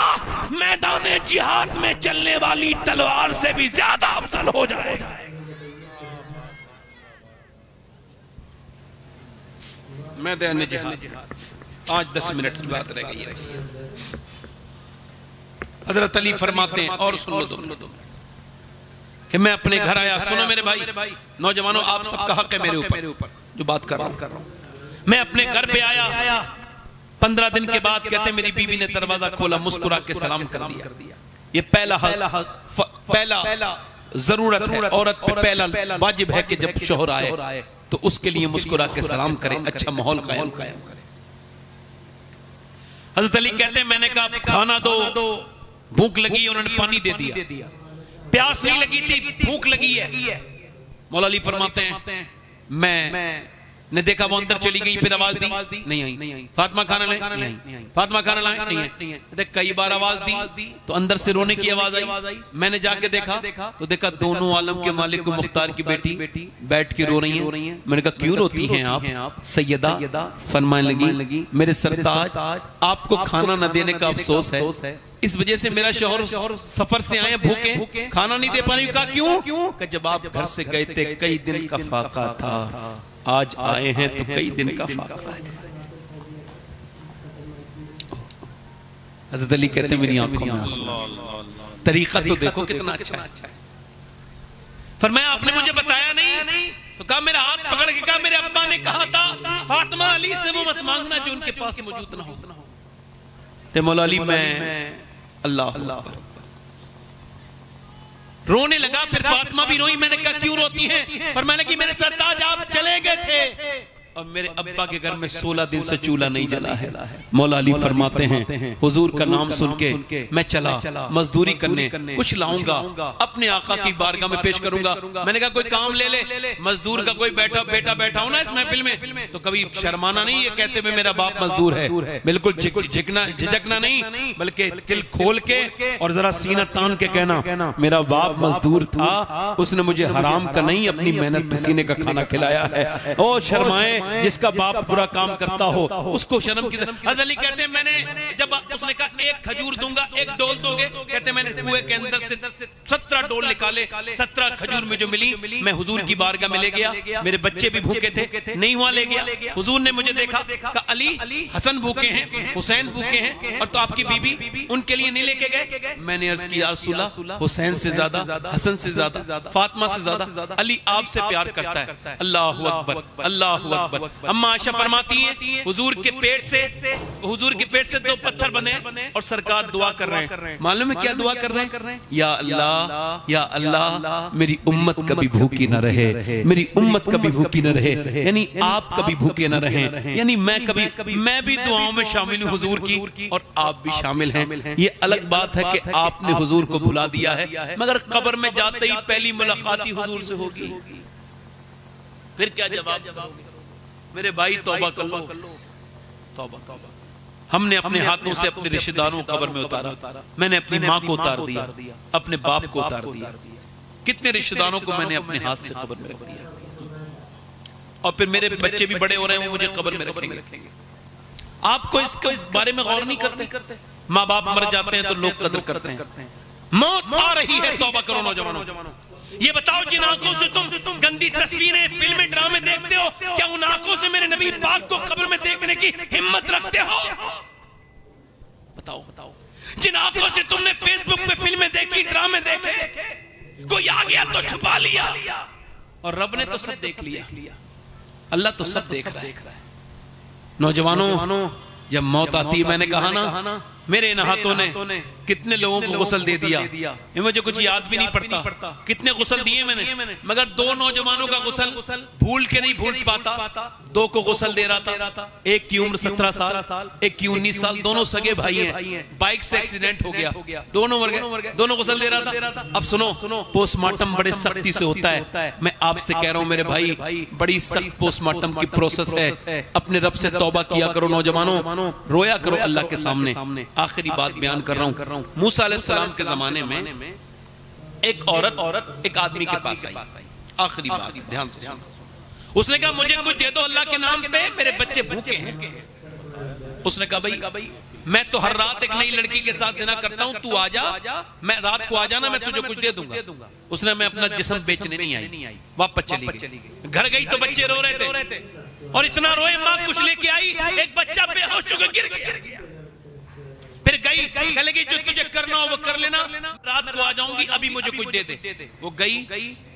मैदान जिहाद में चलने वाली तलवार से भी ज्यादा अफजल हो जाएगा। मैदान जिहाद 5-10 मिनट की बात रह गई है बस। हजरत अली फरमाते हैं और सुन लो तुम कि मैं अपने घर आया। सुनो मेरे भाई नौजवानों, आप सबका हक है मेरे ऊपर जो बात कर रहा हूं। मैं अपने घर पे आया, 15 दिन के बाद कहते मेरी बीवी ने दरवाजा खोला, मुस्कुरा के सलाम कर दिया। ये पहला जरूरत है, औरत पे पहला वाजिब है कि जब शोहर आए तो उसके लिए मुस्कुरा के सलाम करे, अच्छा माहौल कायम करे। हज़रत अली कहते हैं मैंने कहा खाना दो, भूख लगी, उन्होंने पानी दे दिया। प्यास नहीं लगी थी, भूख लगी है। मौला अली फरमाते हैं मैंने देखा वो अंदर चली गई, फिर आवाज दी नहीं आई, फातिमा खाना लाए नहीं आई, फातिमा खाना लाए नहीं आई। कई बार आवाज दी तो अंदर से रोने की आवाज आई। मैंने जाके देखा तो देखा दोनों आलम के मालिक को मुख्तार की बेटी बैठ के रो रही है। मैंने कहा क्यों रोती हैं आप सैयदा? फरमाने लगी मेरे सरताज आपको खाना न देने का अफसोस है, इस वजह से मेरा शौहर सफर से आए भूखे, खाना नहीं दे पा रही। कहा क्यों? कि जब आप घर से गए थे कई दिन का फाका था, आज आए हैं तो कई दिन का फाका है। हज़रत अली कहते मेरी आंखों में आंसू। तरीका तो देखो कितना अच्छा है। फरमाया आपने मुझे बताया नहीं, तो कहा मेरा हाथ पकड़ के कहा मेरे अब्बा ने कहा था फातिमा अली से वो मत मांगना जो उनके पास मौजूद ना हो। ते मौला अली मैं अल्लाह रोने लगा। फिर फातिमा भी रोई। मैंने कहा क्यों रोती हैं? फरमाने लगी मेरे सरताज आप चले गए थे और मेरे अब्बा के घर में 16 दिन से चूल्हा नहीं जला है। मौला अली फरमाते हैं हुजूर का नाम सुन के मैं चला मजदूरी करने, कुछ लाऊंगा अपने आका की बारगाह में पेश करूंगा। मैंने कहा कोई काम ले ले। मजदूर का कोई बेटा बैठा हो ना इस महफिल में तो कभी शर्माना नहीं, ये कहते हुए मेरा बाप मजदूर है। बिल्कुल झिझकना नहीं, बल्कि दिल खोल के और जरा सीना तान के कहना मेरा बाप मजदूर था, उसने मुझे हराम का नहीं अपनी मेहनत पसीने का खाना खिलाया है। ओ शर्माए जिसका बाप बुरा काम करता हो उसको शर्म की। हज़रत अली कहते हैं मैंने जब उसने कहा एक खजूर दूंगा, एक डोल दोगे? कहते मैंने कुएं के अंदर से 17 डोल निकाले, 17 खजूर में जो मिली मैं हुजूर की बारगाह में ले गया। मेरे बच्चे भी भूखे थे, नहीं हुआ ले गया। हुजूर ने मुझे देखा, कहा अली हसन भूखे हैं, हुसैन भूखे हैं और तो आपकी बीबी उनके लिए नहीं लेके गए? मैंने अर्ज किया रसूलल्लाह हुसैन से ज्यादा, हसन से ज्यादा, फातिमा से ज्यादा अली आपसे प्यार करता है। अल्लाहु अकबर, अल्लाहु अकबर। अम्मा आयशा फरमाती हैं हुजूर के पेट से 2 पत्थर बने और सरकार दुआ कर रहे हैं। मालूम है क्या दुआ कर रहे हैं? या अल्लाह मेरी उम्मत कभी भूखी न रहे, मेरी उम्मत कभी भूखी न रहे, यानी आप कभी भूखे न रहे, यानी मैं भी दुआओं में शामिल हूँ हुजूर की और आप भी शामिल हैं। ये अलग बात है कि आपने हुजूर को भुला दिया है, मगर कब्र में जाते ही पहली मुलाकात ही हुजूर से होगी। फिर क्या जवाब? मेरे भाई तौबा कर लो, तौबा। हमने अपने हाथों से अपने रिश्तेदारों को कब्र में उतारा। मैंने अपनी माँ को उतार दिया, अपने बाप को उतार दिया। कितने रिश्तेदारों को मैंने अपने हाथ से कब्र में रख दिया। और फिर मेरे बच्चे भी बड़े हो रहे हैं, वो मुझे कब्र में रखेंगे। आपको इसके बारे में गौर नहीं करते? माँ बाप मर जाते हैं तो लोग कदर करते हैं। मौत आ रही है, तौबा करो नौजवानों। ये बताओ जिन आंखों से तुम गंदी तस्वीरें, फिल्में, ड्रामे देखते हो, क्या उन आंखों से मेरे नबी पाक को कब्र में देखने की हिम्मत रखते हो? बताओ। जिन आंखों से तुमने फेसबुक पे फिल्में देखी, ड्रामे देखे, कोई आ गया तो छुपा लिया और रब ने तो सब देख लिया। अल्लाह तो सब देख रहा है। नौजवानों जब मौत आती है, मैंने कहा ना मेरे इन हाथों ने कितने लोगों को गुस्ल दे दिया, मुझे कुछ याद भी नहीं पड़ता कितने गुस्ल दिए मैंने, मगर 2 नौजवानों का गुस्ल भूल के नहीं भूल पाता। 2 को गुस्ल दे रहा था, एक की उम्र 17 साल, एक की 19 साल, दोनों सगे भाई हैं। बाइक से एक्सीडेंट हो गया, दोनों मर गए, दोनों गुस्ल दे रहा था। अब सुनो, पोस्टमार्टम बड़े सख्ती से होता है। मैं आपसे कह रहा हूं मेरे भाई, बड़ी सख्त पोस्टमार्टम की प्रोसेस है। अपने रब से तौबा किया करो नौजवानों, रोया करो अल्लाह के सामने। आखिरी बात बयान कर रहा हूं। मूसा अलैहिस्सलाम के जमाने में एक औरत एक आदमी के पास आई। आखिरी बात ध्यान से सुनो। उसने कहा मुझे कुछ दे दो अल्लाह के नाम पे, मेरे बच्चे भूखे हैं। उसने कहा भाई मैं तो हर रात एक नई लड़की के साथ जिना करता हूं, तू आजा, मैं रात को आ जाना, मैं तुझे कुछ दे दूंगा। उसने मैं अपना जिस्म बेचने नहीं आई, वापस चली गई। घर गई तो बच्चे रो रहे थे और इतना रोए, माँ कुछ लेके आई, एक बच्चा बेहोश होकर गिर गया। फिर गई, कह लगी जो तुझे करना हो वो कर लेना, रात को आ जाऊंगी, अभी मुझे कुछ दे दे। वो गई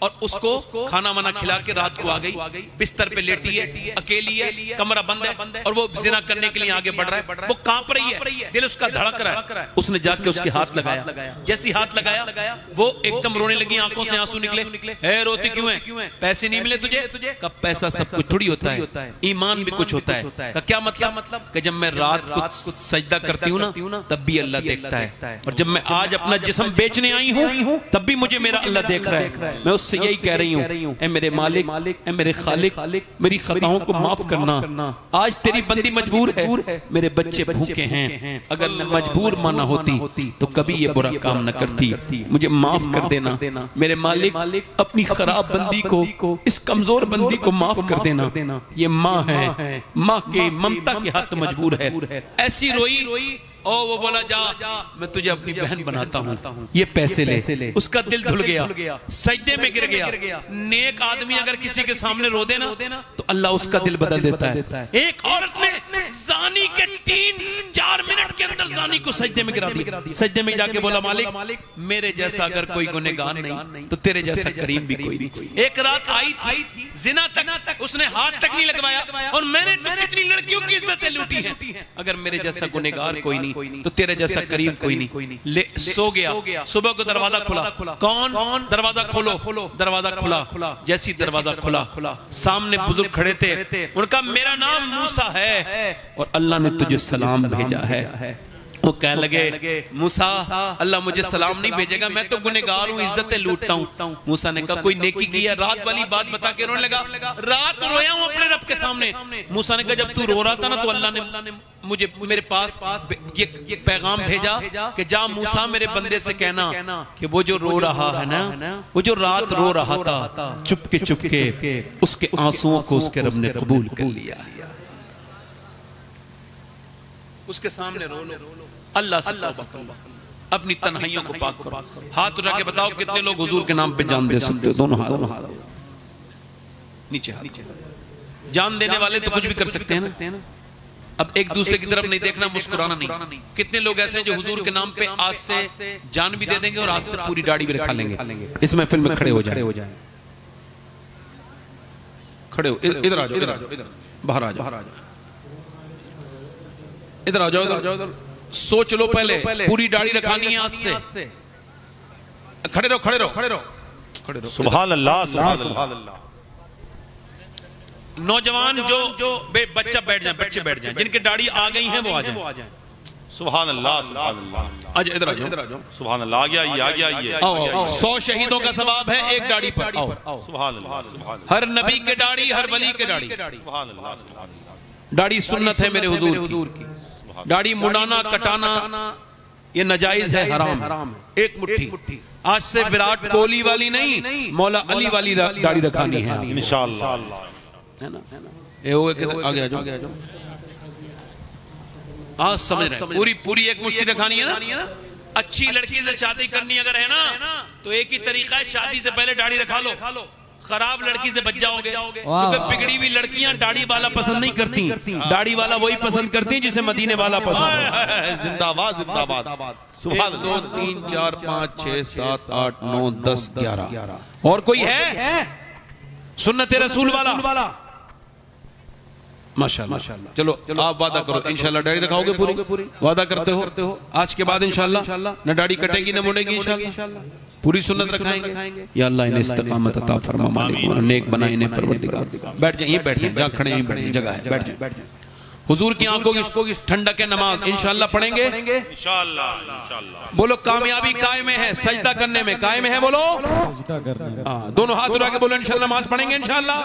और उसको खाना वाना खिला के रात को आ गई। बिस्तर पे लेटी है, अकेली है, कमरा बंद है और वो जिना करने के लिए आगे बढ़ रहा है। वो कांप रही है, दिल उसका धड़क रहा है। उसने जाके उसके हाथ लगाया, जैसी हाथ लगाया वो एकदम रोने लगी, आंखों से आंसू निकले। है रोती क्यों है? पैसे नहीं मिले तुझे? कब पैसा सब कुछ थोड़ी होता है, ईमान भी कुछ होता है। का क्या मतलब? कि जब मैं रात को सजदा करती हूँ ना तब भी अल्लाह देखता है, और जब मैं आज अपना जिस्म बेचने आई हूँ तब भी मुझे मेरा अल्लाह देख रहा है। मैं उससे यही कह रही हूँ, ऐ मेरे मालिक, ऐ मेरे खालिक, मेरी खताओं को माफ करना। आज तेरी बंदी मजबूर है, मेरे बच्चे भूखे हैं। अगर मैं मजबूर माना होती तो कभी ये बुरा काम न करती। मुझे माफ कर देना मेरे मालिक, अपनी खराब बंदी को, इस कमजोर बंदी को माफ कर देना। ये माँ है, माँ के ममता के हाथ मजबूर है। ऐसी रोई, ओ वो बोला जा मैं तुझे अपनी बहन बनाता हूँ, ये पैसे ले। उसका दिल धुल गया, सजदे में गिर गया। नेक आदमी अगर किसी के सामने रो देना तो अल्लाह उसका दिल बदल देता है। एक औरत ने जानी के 3-4 मिनट के अंदर जानी को सजदे में गिरा दिया। सजदे में जाके बोला मालिक मेरे जैसा अगर कोई गुनहगार नहीं तो तेरे जैसा करीम भी कोई नहीं। एक रात आई थी, जिना तक उसने हाथ तक नहीं लगवाया, और मैंने तो कितनी लड़कियों की इज्जतें लूटी हैं। अगर मेरे जैसा गुनहगार कोई नहीं नहीं, तो तेरे जैसा करीम कोई नहीं। ले सो गया, सुबह को दरवाजा खुला, कौन? दरवाजा खोलो, दरवाजा खुला। जैसी दरवाजा खुला, सामने बुजुर्ग खड़े थे, उनका मेरा नाम मूसा है और अल्लाह ने तुझे सलाम भेजा है। वो कह लगे मूसा अल्लाह मुझे सलाम नहीं भेजेगा, मैं तो गुनहगार हूँ, इज्जतें लूटता हूँ। मूसा ने कहा कोई नेकी की है? रात वाली बात बता के रोने लगा, रात रोया हूँ अपने रब के सामने। मूसा ने कहा जब तू रो रहा था ना तो अल्लाह ने मुझे मेरे पास ये पैगाम भेजा कि जा मूसा मेरे बंदे से कहना कि वो जो रो रहा है ना, वो जो रात रो रहा था चुपके चुपके, उसके आंसुओं को उसके रब ने कबूल कर लिया। उसके सामने रो लो, अल्लाह से तौबा करो, अपनी तन्हाइयों को पाक करो। हाथ उठा के बताओ कितने लोग हुजूर के नाम पे जान दे सकते हो? दोनों हाथ नीचे, हाथ। जान देने वाले तो कुछ भी कर सकते हैं ना। अब एक दूसरे की तरफ नहीं देखना, मुस्कुराना नहीं। कितने लोग ऐसे हैं जो हुजूर के नाम पे आज से जान भी दे देंगे और आज से पूरी दाढ़ी भी रखा लेंगे। इस महफिल में खड़े हो जाए, खड़े हो, इधर आ जाओ, बाहर आ जाओ, इधर आ जाओ। सोच लो पहले, पूरी दाढ़ी रखानी है आज से। खड़े रहो, खड़े रहो। सुभान अल्लाह, सुभान अल्लाह। नौजवान जो बच्चा बैठ जाए, बच्चे बैठ जाएं, जिनकी दाढ़ी आ गई है वो आ जाएं। सुभान अल्लाह, सुभान अल्लाह। अच्छा इधर आ जाओ। सुभान अल्लाह, आ गया ये। आओ, 100 शहीदों का सवाब है एक दाढ़ी पर। आओ, सुभान अल्लाह, सुभान हर नबी के दाढ़ी, हर वली के दाढ़ी। सुभान अल्लाह, सुभान अल्लाह। दाढ़ी सुन्नत है मेरे हुजूर की। दाढ़ी मुड़ाना कटाना ये नाजायज है, हराम है। एक मुट्ठी आज से विराट कोहली वाली नहीं, मौला अली वाली दाढ़ी रखानी है इंशाअल्लाह, है ना। ये हो गया, आगे आ जाओ। आज समझ रहे, पूरी एक मुट्ठी रखानी है ना। अच्छी लड़की से शादी करनी अगर है ना तो एक ही तरीका है, शादी से पहले दाढ़ी रखा लो। खराब लड़की से बच जाओगे, क्योंकि बिगड़ी हुई लड़कियां दाढ़ी वाला पसंद नहीं करती, दाढ़ी वाला वही पसंद करती है जिसे मदीने वाला पसंद है। जिंदाबाद, जिंदाबाद। 1 2 3 4 5 6 7 8 9 10 11 और कोई है सुन्नत रसूल वाला? माशाल्लाह। चलो आप वादा करो इंशाल्लाह दाढ़ी रखाओगे पूरी? वादा करते हो? आज के बाद इंशाल्लाह न दाढ़ी कटेगी न मुड़ेगी, इंशाल्लाह पूरी सुन्नत रखाएंगे। या अल्लाह इन्हें इस्तिकामत अता फरमा, मालिक नेक बना इन्हें परवरदिगार। बैठ जाइए, बैठ जाइए, जहाँ खड़े हैं बैठ जाइए, जगह है, बैठ जाइए। हुजूर की आंखों की ठंडक है, नमाज इंशाल्लाह पढ़ेंगे इंशाल्लाह। बोलो कामयाबी कायम है सजदा करने में, कायम है बोलो सजदा करने में। दोनों हाथ उठा के बोलो इंशाल्लाह नमाज पढ़ेंगे इंशाल्लाह।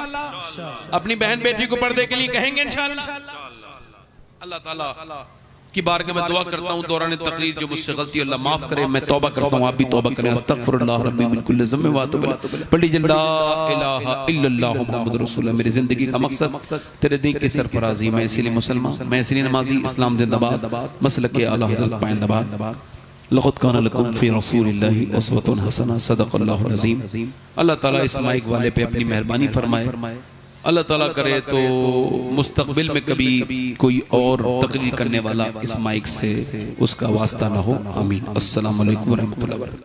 अपनी बहन बेटी को पर्दे के लिए कहेंगे इंशाल्लाह। अल्लाह ताला की बारगाह में दुआ करता हूँ, दौरान तकरीर जो मुझसे गलती अल्लाह माफ करे, मैं तौबा करता हूँ, आप भी तौबा करें। अस्तगफिरुल्लाह रब्बी मिन कुल्लि ज़म्बिन व अतूबु इलैह। पढ़ी ला इलाहा इल्लल्लाह मुहम्मदुर रसूलुल्लाह। मेरी जिंदगी का मकसद तेरे दीन की सरफराजी, मैं इसलिए मुसलमान, मैं इसलिए नमाजी, इस्लाम जिंदाबाद, मसलक आला हज़रत पाइंदाबाद। लक़द कान लकुम फ़ी रसूलिल्लाहि उसवतुन हसना, सदक़ल्लाहुल अज़ीम। अल्लाह ताला इस माइक वाले पे अपनी मेहरबानी फरमाए। अल्लाह ताला करे तो मुस्तकबिल में कभी कोई और तकरीर करने वाला इस माइक से उसका वास्ता ना हो। आमीन। अस्सलामु अलैकुम व रहमतुल्लाहि व बरकातहू।